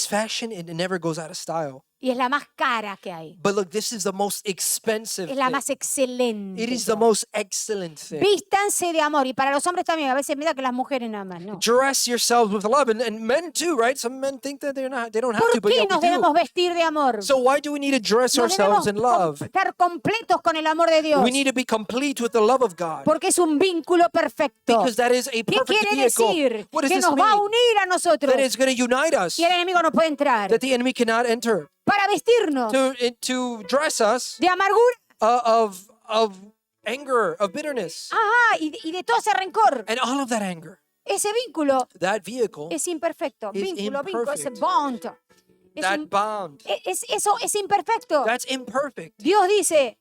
B: fashion, it never goes out of style.
A: Y es la más cara que hay.
B: But look, this is the most expensive
A: Es la
B: thing.
A: más excelente.
B: It is the most excellent thing.
A: Vístanse de amor. Y para los hombres también. A veces mira que las mujeres nada más, ¿no?
B: Dress yourselves with love, and men too, right? Some men think that they don't have
A: ¿Por
B: to, but
A: qué
B: yeah,
A: nos
B: we
A: debemos
B: do.
A: vestir de amor?
B: So why do we need to dress
A: Nos debemos
B: ourselves in love?
A: estar completos con el amor de Dios.
B: We need to be complete with the love of God,
A: Porque es un vínculo perfecto.
B: because that is a
A: ¿Qué
B: perfect
A: quiere
B: vehicle.
A: decir?
B: What does
A: Que
B: this
A: nos va a
B: mean?
A: unir a nosotros.
B: That it's going to unite us,
A: Y el enemigo no puede entrar.
B: that the enemy cannot enter.
A: Para vestirnos
B: To dress us
A: de amargura.
B: of anger, of bitterness,
A: Ajá, y de todo ese rencor.
B: and all of that anger.
A: Ese vínculo
B: That vehicle,
A: es imperfecto.
B: is
A: Vínculo, ese
B: imperfect.
A: bond. Es,
B: that
A: un-
B: bond,
A: eso es imperfecto.
B: that's imperfect.
A: Dios dice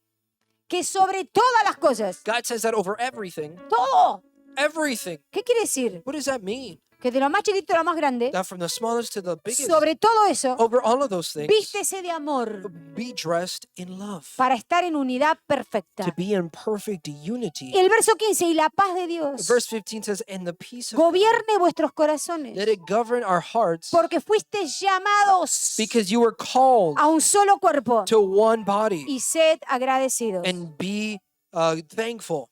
A: que sobre todas las cosas,
B: God says that over everything.
A: todo.
B: Everything.
A: ¿Qué quiere decir?
B: What does that mean?
A: que de lo más chiquito a lo más grande,
B: that from the smallest to the biggest,
A: sobre todo eso,
B: over all of those things,
A: vístese de amor
B: be dressed in love,
A: para estar en unidad perfecta.
B: to be in perfect unity.
A: El verso 15, y la paz de Dios
B: Verse 15 says, and the peace of God,
A: gobierne vuestros corazones,
B: let it govern our hearts,
A: porque fuisteis llamados
B: because you were called
A: a un solo cuerpo,
B: to one body,
A: y sed agradecidos.
B: and be thankful.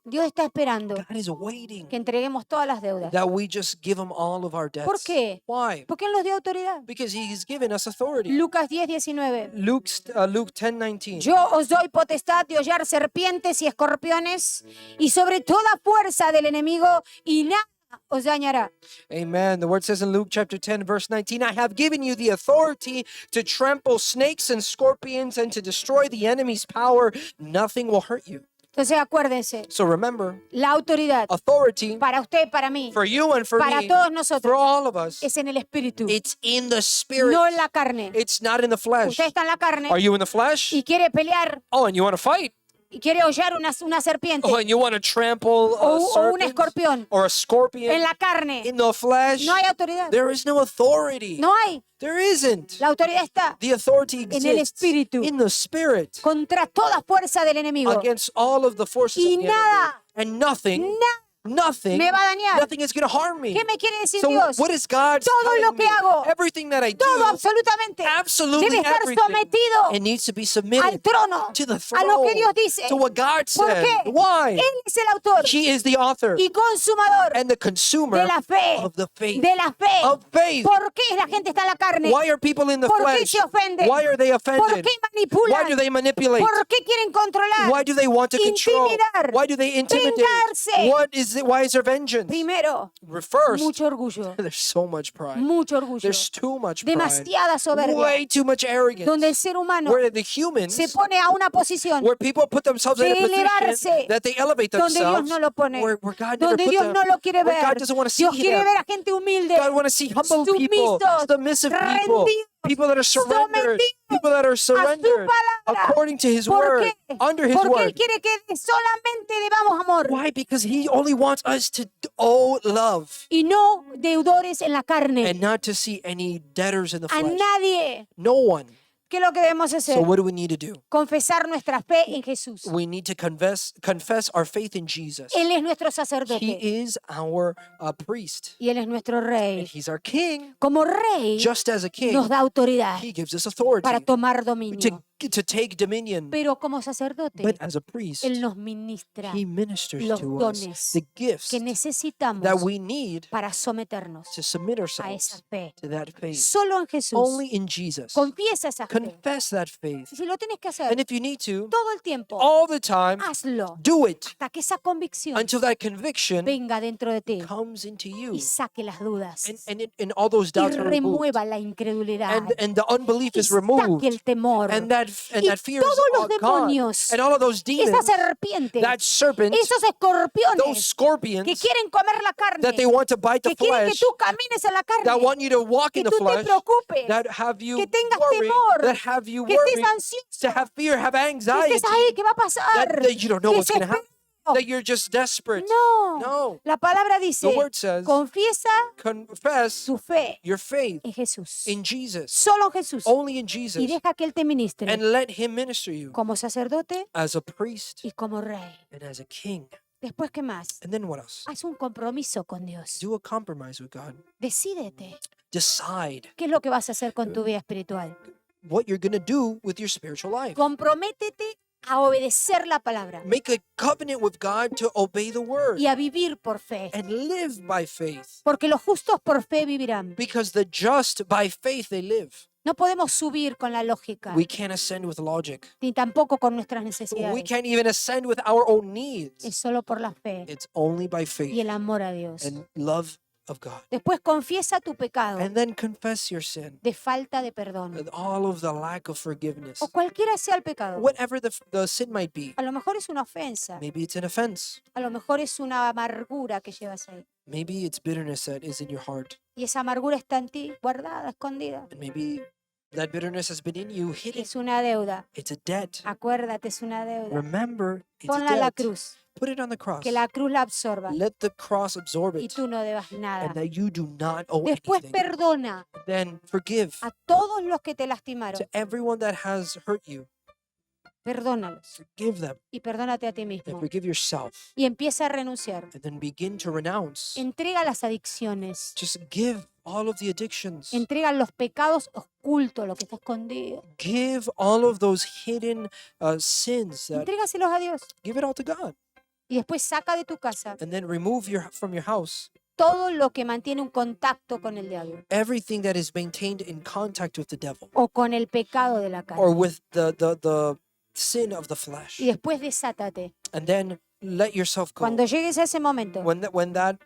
A: Dios está esperando
B: God is waiting
A: que entreguemos todas las deudas.
B: that we just give him all of our
A: ¿Por
B: debts.
A: qué?
B: Why?
A: Porque Él nos dio autoridad.
B: Because he's given us authority.
A: Lucas 10, 19.
B: Luke 10:19.
A: Yo os doy potestad de hollar serpientes y escorpiones y sobre toda fuerza del enemigo y nada os dañará.
B: Amen. The word says in Luke chapter 10, verse 19, I have given you the authority to trample snakes and scorpions and to destroy the enemy's power. Nothing will hurt you.
A: Entonces acuérdense,
B: So remember,
A: la autoridad
B: authority
A: para usted, para mí,
B: for you and for
A: para
B: me,
A: todos
B: for
A: nosotros,
B: all of us,
A: es en el espíritu,
B: it's in the spirit.
A: no en la carne.
B: It's not in the flesh.
A: Usted está en la carne
B: Are you in the flesh?
A: y quiere pelear
B: Oh, and you want to fight?
A: y quiere hollar una serpiente
B: Oh, and you want to trample
A: o
B: a
A: un
B: serpent
A: escorpión.
B: or a
A: En
B: scorpion
A: la carne
B: in the flesh?
A: no hay autoridad.
B: There is no authority.
A: No hay.
B: There isn't.
A: La autoridad está
B: The authority
A: en el
B: exists
A: espíritu.
B: in the spirit
A: contra toda fuerza del enemigo.
B: against all of the forces
A: Y
B: of the
A: nada,
B: enemy. And nothing
A: me va a dañar.
B: nothing is going to harm me.
A: ¿Qué me quiere decir
B: So
A: Dios?
B: what is God
A: Todo
B: telling
A: lo
B: me?
A: que hago,
B: Everything that I
A: todo
B: do,
A: absolutamente
B: absolutely
A: debe estar
B: everything,
A: sometido
B: it needs to be
A: al
B: submitted
A: trono,
B: to the
A: a lo que
B: throne,
A: Dios dice.
B: to what God
A: ¿Por
B: said.
A: qué?
B: Why?
A: Él es el autor
B: He is the author
A: y consumador
B: and the consumer
A: de la fe,
B: of the faith.
A: de la fe.
B: Of faith.
A: ¿Por qué la gente está en la carne?
B: Why are people in the
A: ¿Por qué
B: flesh?
A: se ofenden?
B: Why are they
A: ¿Por
B: offended?
A: qué
B: Why
A: manipulan?
B: do they manipulate?
A: ¿Por qué quieren controlar?
B: Why do they want to control?
A: Intimidar,
B: Why do they intimidate?
A: vengarse.
B: What is it? Why is there vengeance?
A: Primero,
B: First,
A: mucho orgullo,
B: there's so much pride.
A: mucho orgullo,
B: There's too much pride.
A: demasiada soberbia,
B: Way too much arrogance.
A: donde el ser humano
B: Where the humans,
A: se pone a una posición
B: where people put themselves in a
A: de
B: position
A: elevarse,
B: that they elevate
A: donde Dios
B: themselves,
A: no lo pone,
B: where God never
A: donde
B: put
A: Dios
B: them,
A: no lo quiere
B: where
A: ver.
B: God doesn't want to see
A: Dios quiere
B: him.
A: ver a gente humilde,
B: God want to see humble people,
A: sumisos,
B: submissive people,
A: rendidos,
B: people that are surrendered,
A: sometidos
B: people that are
A: a su
B: surrendered
A: palabra.
B: according to His
A: ¿Por
B: word,
A: qué?
B: under His
A: Porque Él
B: word.
A: quiere que solamente debamos amor
B: Why? Because He only wants us to owe love
A: y no deudores en la carne.
B: and not to see any debtors in the
A: A
B: flesh.
A: nadie.
B: No one.
A: ¿Qué es lo que debemos hacer?
B: So what do we need to do?
A: Confesar nuestra fe en Jesús.
B: We need to confess our faith in Jesus.
A: Él es nuestro
B: He
A: sacerdote
B: is our priest,
A: y Él es nuestro
B: and
A: rey.
B: He's our king.
A: Como rey
B: Just as a king,
A: nos da autoridad
B: He gives us authority
A: para tomar dominio.
B: to take dominion.
A: Pero como sacerdote,
B: But as a priest,
A: Él nos ministra
B: He ministers
A: los
B: to
A: dones
B: us the gifts
A: que necesitamos
B: that we need
A: para someternos
B: to submit
A: a esa
B: ourselves
A: fe.
B: to that faith.
A: Solo en Jesús.
B: Only in Jesus.
A: Confiesa esa fe.
B: Confess that faith.
A: Y si lo tienes que hacer
B: And if you need to,
A: todo el tiempo,
B: all the time,
A: hazlo
B: do it
A: hasta que esa convicción
B: until that conviction
A: venga dentro de ti
B: comes into you.
A: y saque las dudas
B: And all those
A: y
B: doubts are removed.
A: remueva la incredulidad
B: And the unbelief
A: y
B: is removed.
A: saque el temor.
B: And that fear is
A: todos los
B: gone.
A: demonios,
B: And all of those demons,
A: esas serpientes,
B: that serpent,
A: esos
B: those
A: escorpiones
B: scorpions
A: que quieren comer la carne,
B: that they want to bite the
A: que quieren que
B: flesh,
A: tú camines en la carne,
B: that want you to walk
A: que
B: in the
A: tú te
B: flesh,
A: preocupes,
B: that have you
A: que tengas
B: worried,
A: temor,
B: that have you
A: que estés
B: worried,
A: ansioso,
B: to have fear, have
A: que
B: anxiety,
A: estés ahí, ¿qué va a pasar?
B: that you don't know what's going to happen,
A: Desesperado.
B: that you're just desperate.
A: No.
B: No.
A: La palabra dice,
B: The word says,
A: confiesa
B: confess
A: tu fe
B: your faith
A: en Jesús.
B: in Jesus,
A: Solo en Jesús.
B: only in
A: Y
B: Jesus,
A: deja que Él te ministre
B: and let Him minister you
A: como sacerdote
B: as a priest
A: y como rey.
B: and as a king.
A: Después, ¿qué más?
B: And then what else?
A: Haz un compromiso con Dios.
B: Do a compromise with God.
A: Decídete.
B: Decide
A: ¿Qué es lo que vas a hacer con tu vida espiritual?
B: what you're going to do with your spiritual life.
A: Comprométete a obedecer la palabra
B: Make a covenant with God to obey the word
A: y a vivir por fe.
B: and live by faith.
A: Porque los justos por fe vivirán.
B: Because the just by faith they live.
A: No podemos subir con la lógica,
B: We can't ascend with logic.
A: ni tampoco con nuestras
B: We
A: necesidades.
B: can't even ascend with our own needs.
A: Es solo por la fe
B: It's only by
A: y
B: faith
A: el amor a Dios.
B: and love of God.
A: Después confiesa tu pecado
B: And then confess your sin
A: de falta de perdón.
B: and all of the lack of forgiveness.
A: O cualquiera sea el pecado.
B: Whatever the sin might be.
A: A lo mejor es una ofensa.
B: Maybe it's an offense.
A: A lo mejor es una amargura que llevas ahí.
B: Maybe it's bitterness that is in your heart.
A: Y esa amargura está en ti, guardada, escondida.
B: And maybe That bitterness has been in you, hidden.
A: Es una deuda.
B: It's a debt.
A: Acuérdate, es una deuda.
B: Remember, it's a
A: Ponla en la
B: debt.
A: cruz.
B: Put it on the cross.
A: Que la cruz la absorba.
B: Let the cross absorb
A: Y
B: it,
A: tú no debas
B: and
A: nada.
B: that you do not owe
A: Después
B: anything.
A: perdona
B: Then forgive
A: a todos los que te lastimaron.
B: to everyone that has hurt you.
A: Perdónalos.
B: Forgive them
A: Y perdónate a ti
B: and
A: mismo.
B: forgive yourself.
A: Y empieza a renunciar.
B: And then begin to renounce.
A: Entrega las adicciones.
B: Just give all of the addictions.
A: Entrega los pecados ocultos, lo que está escondido.
B: Give all of those hidden sins.
A: Entrégaselos a Dios.
B: Give it all to God.
A: Y después saca de tu casa
B: And then remove from your house
A: todo lo que mantiene un contacto con el diablo
B: everything that is maintained in contact with the devil
A: o con el pecado de la
B: or
A: carne.
B: with the sin of the flesh.
A: Y después desátate.
B: And then let yourself go.
A: Cuando llegues a ese momento,
B: When that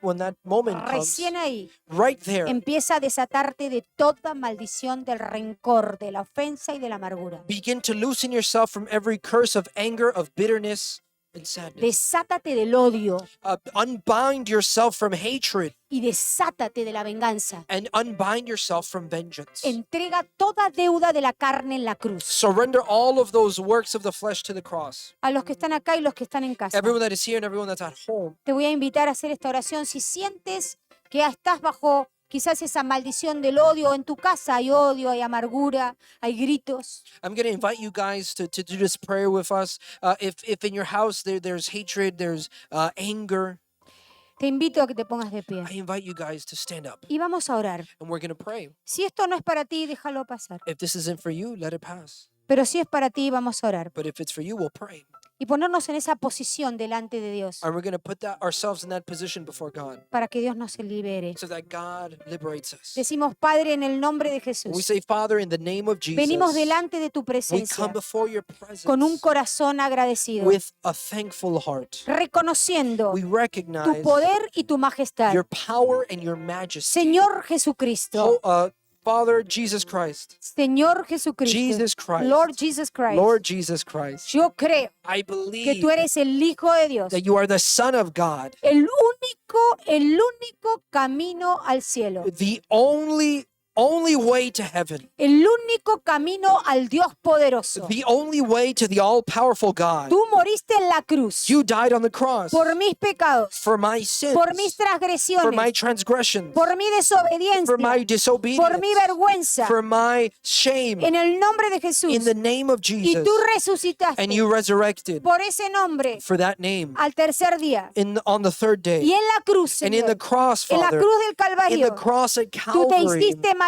B: moment comes,
A: recién ahí,
B: right there,
A: empieza a desatarte de toda maldición del rencor, de la ofensa y de la amargura.
B: begin to loosen yourself from every curse of anger, of bitterness, and sadness.
A: Desátate del odio
B: Unbind yourself from hatred
A: y desátate de la venganza.
B: and unbind yourself from vengeance.
A: Entrega toda deuda de la carne en la cruz.
B: Surrender all of those works of the flesh to the cross.
A: A los que están acá y los que están en casa.
B: Everyone that is here and everyone that's at home,
A: Te voy a invitar a hacer esta oración. Si sientes que estás bajo quizás esa maldición del odio en tu casa, hay odio, hay amargura, hay gritos.
B: I'm going to invite you guys to do this prayer with us. If in your house there's hatred, there's anger,
A: Te invito a que te pongas de pie.
B: I invite you guys to stand up
A: Y vamos a orar.
B: and we're going to pray.
A: Si esto no es para ti, déjalo pasar.
B: If this isn't for you, let it pass.
A: Pero si es para ti, vamos a orar.
B: But if it's for you, we'll pray.
A: Y ponernos en esa posición delante de Dios
B: And we're going to put ourselves in that position before God
A: para que Dios nos libere.
B: so that God liberates us.
A: Decimos, Padre, en el nombre de
B: We
A: Jesús,
B: say, Father, in the name of Jesus,
A: venimos delante de tu
B: we come
A: presencia
B: before your presence
A: con un corazón agradecido,
B: with a thankful heart.
A: reconociendo
B: We
A: tu
B: recognize
A: poder y tu majestad.
B: your power and your majesty.
A: Señor Jesucristo,
B: Father Jesus Christ,
A: Señor Jesucristo,
B: Jesus Christ,
A: Lord Jesus Christ,
B: Lord Jesus Christ,
A: yo creo
B: I
A: que
B: believe
A: tú eres el Hijo de Dios,
B: that you are the Son of God,
A: el único camino al cielo,
B: the only way to heaven,
A: el único camino al Dios poderoso.
B: the only way to the all-powerful God.
A: Tú moriste en la cruz
B: You died on the cross
A: por mis pecados,
B: for my sins,
A: por mis
B: for my
A: transgresiones,
B: transgressions,
A: por mi desobediencia,
B: for my
A: por
B: disobedience,
A: mi vergüenza,
B: for my shame.
A: en el nombre de Jesús.
B: In the name of
A: Y
B: Jesus,
A: tú resucitaste
B: and you resurrected
A: por ese nombre
B: for that name
A: al tercer día.
B: on the third
A: Y
B: day.
A: en la cruz,
B: And in
A: Señor,
B: the cross,
A: en la
B: Father,
A: cruz del
B: in the
A: Calvario,
B: cross at
A: tú te
B: Calvary,
A: hiciste maldición.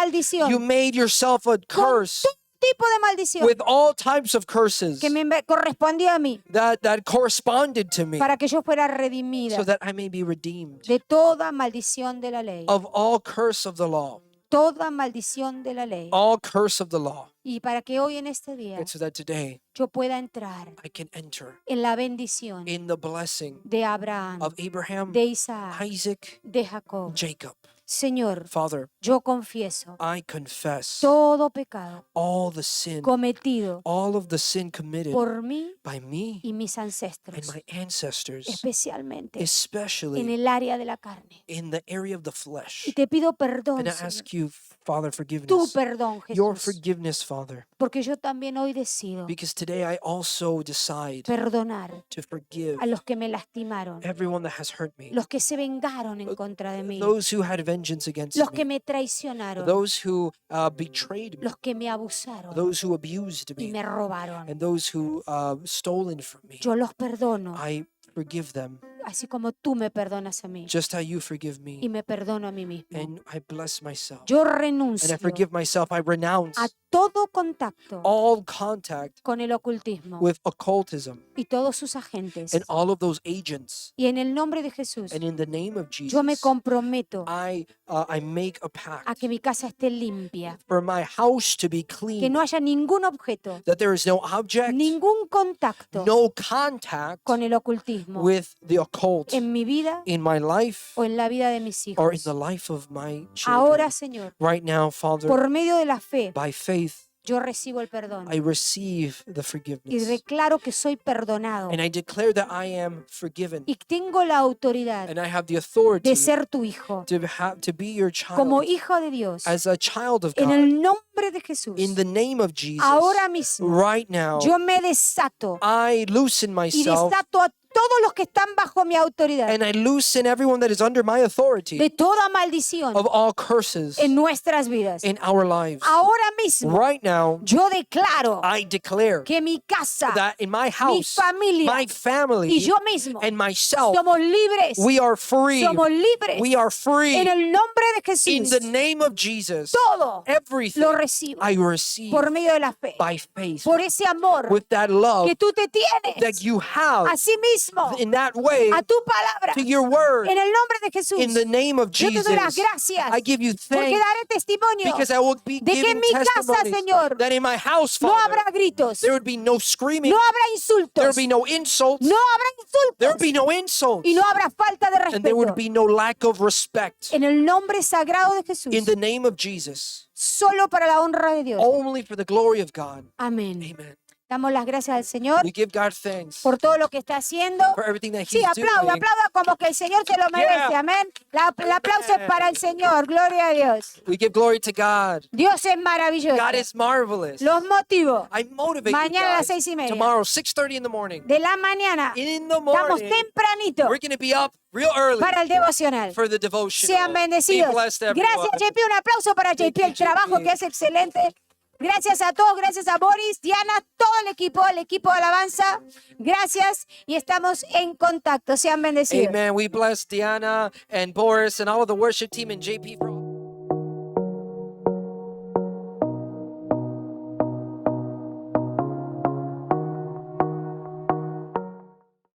B: you made yourself a curse
A: Todo tipo de maldición
B: with all types of curses
A: que me correspondía a mí
B: that corresponded to me
A: para que yo fuera
B: so
A: redimida
B: that I may be redeemed
A: de toda maldición de la ley.
B: of all curse of the law,
A: Toda maldición de la ley.
B: all curse of the law,
A: Y para que hoy en este día
B: and so that today
A: yo pueda entrar
B: I can enter
A: en la bendición
B: in the blessing
A: de Abraham,
B: of Abraham,
A: de Isaac,
B: Isaac,
A: de Jacob.
B: Jacob.
A: Señor,
B: Father,
A: yo confieso
B: I confess
A: todo pecado
B: all the sin,
A: cometido
B: all of the sin committed
A: por mí
B: by me
A: y mis
B: and
A: ancestros,
B: my ancestors,
A: especialmente en
B: especially
A: el área de la carne.
B: in the area of the flesh.
A: Y te pido perdón,
B: And I
A: Señor,
B: ask you, Father,
A: tu
B: forgiveness,
A: perdón,
B: your
A: Jesús,
B: forgiveness, Father,
A: porque yo también hoy decido
B: because today I also decide
A: perdonar
B: to forgive
A: a los que me lastimaron,
B: everyone that has hurt me,
A: los que se vengaron en contra de mí,
B: those who had vengeance against
A: los que
B: me,
A: me traicionaron,
B: those who betrayed me,
A: los que me abusaron
B: those who abused
A: y
B: me,
A: me robaron.
B: and those who stolen from me.
A: Yo los perdono,
B: I forgive them
A: así como tú me perdonas a mí
B: just how you forgive
A: y
B: me,
A: me perdono a mí mismo.
B: and I bless myself.
A: Yo
B: And I
A: renuncio
B: forgive myself. I renounce
A: a todo contacto
B: all contact
A: con el ocultismo
B: with occultism
A: y todos sus agentes.
B: and all of those agents.
A: Y en el nombre de Jesús,
B: And in the name of
A: yo me
B: Jesus,
A: comprometo
B: I make a
A: a
B: pact
A: que mi casa esté limpia,
B: for my house to be
A: que
B: clean,
A: no haya ningún objeto,
B: that there is no object,
A: ningún contacto
B: no contact
A: con el ocultismo
B: with the occult
A: en mi vida
B: in my life
A: o en la vida de mis
B: or in
A: hijos.
B: the life of my
A: Ahora,
B: children.
A: Señor,
B: Right now, Father,
A: por medio de la fe,
B: by faith,
A: yo recibo el perdón
B: I receive the
A: y
B: forgiveness.
A: declaro que soy perdonado
B: And I declare that I am forgiven.
A: y tengo la autoridad
B: And I have the authority
A: de ser tu hijo,
B: to be your
A: como
B: child,
A: hijo de Dios,
B: as a child of
A: en
B: God.
A: el nombre de Jesús.
B: In the name of Jesus,
A: Ahora mismo
B: right now,
A: yo me desato
B: I loosen
A: y
B: myself
A: desato a todos los que están bajo mi autoridad
B: and I loosen everyone that is under my authority
A: de toda maldición
B: of all curses
A: en nuestras vidas.
B: in our lives.
A: Ahora mismo
B: Right now,
A: yo declaro
B: I declare
A: que mi casa,
B: that in my
A: mi
B: house,
A: familia
B: my
A: y
B: family,
A: yo mismo
B: and myself,
A: somos libres,
B: we are free.
A: somos libres
B: We are
A: en
B: free.
A: el nombre de
B: In
A: Jesús.
B: the name of Jesus,
A: Todo
B: everything
A: lo recibo
B: I receive
A: por medio de la fe,
B: by faith,
A: por ese amor
B: with that love
A: que tú te
B: that
A: tienes
B: you have
A: a sí mismo,
B: in that way
A: a tu palabra,
B: to your word.
A: en el nombre de Jesús.
B: In the name of
A: Yo te doy las
B: Jesus,
A: gracias
B: I give you
A: porque
B: thanks
A: daré testimonio
B: because I will be
A: de que
B: giving
A: en mi casa,
B: testimonies
A: Señor,
B: that in my house,
A: no
B: Father,
A: habrá gritos,
B: there would be no screaming,
A: no habrá
B: there
A: insultos,
B: would be no insults,
A: no habrá
B: there would be
A: insultos
B: no insults,
A: y no habrá falta de
B: and there would
A: respeto.
B: be no lack of respect.
A: En el nombre sagrado de Jesús,
B: In the name of Jesus,
A: solo para la honra de Dios.
B: only for the glory of God.
A: Amén.
B: Amen.
A: Damos las gracias al Señor
B: We give God thanks
A: por todo lo que está haciendo.
B: for everything that
A: Sí,
B: He's
A: aplauda,
B: doing.
A: aplauda como que el Señor se lo merece.
B: Yeah.
A: Amén. El aplauso es para el Señor. Gloria a Dios.
B: We give glory to God.
A: Dios es maravilloso.
B: God is marvelous.
A: Los motivo
B: I motivate
A: Mañana a
B: you
A: las
B: guys
A: 6:30.
B: tomorrow, 6:30 in the morning.
A: de la mañana.
B: In the
A: Estamos
B: morning,
A: tempranito
B: we're going to be up real early
A: para el devocional.
B: for the devotion.
A: Sean bendecidos.
B: Be blessed, everyone.
A: Gracias, JP. Un aplauso para
B: Thank
A: JP,
B: you,
A: el trabajo
B: JP.
A: que hace excelente. Gracias a todos, gracias a Boris, Diana, todo el equipo de alabanza. Gracias y estamos en contacto. Sean bendecidos.
B: Amen. We bless Diana and Boris and all of the worship team and JP for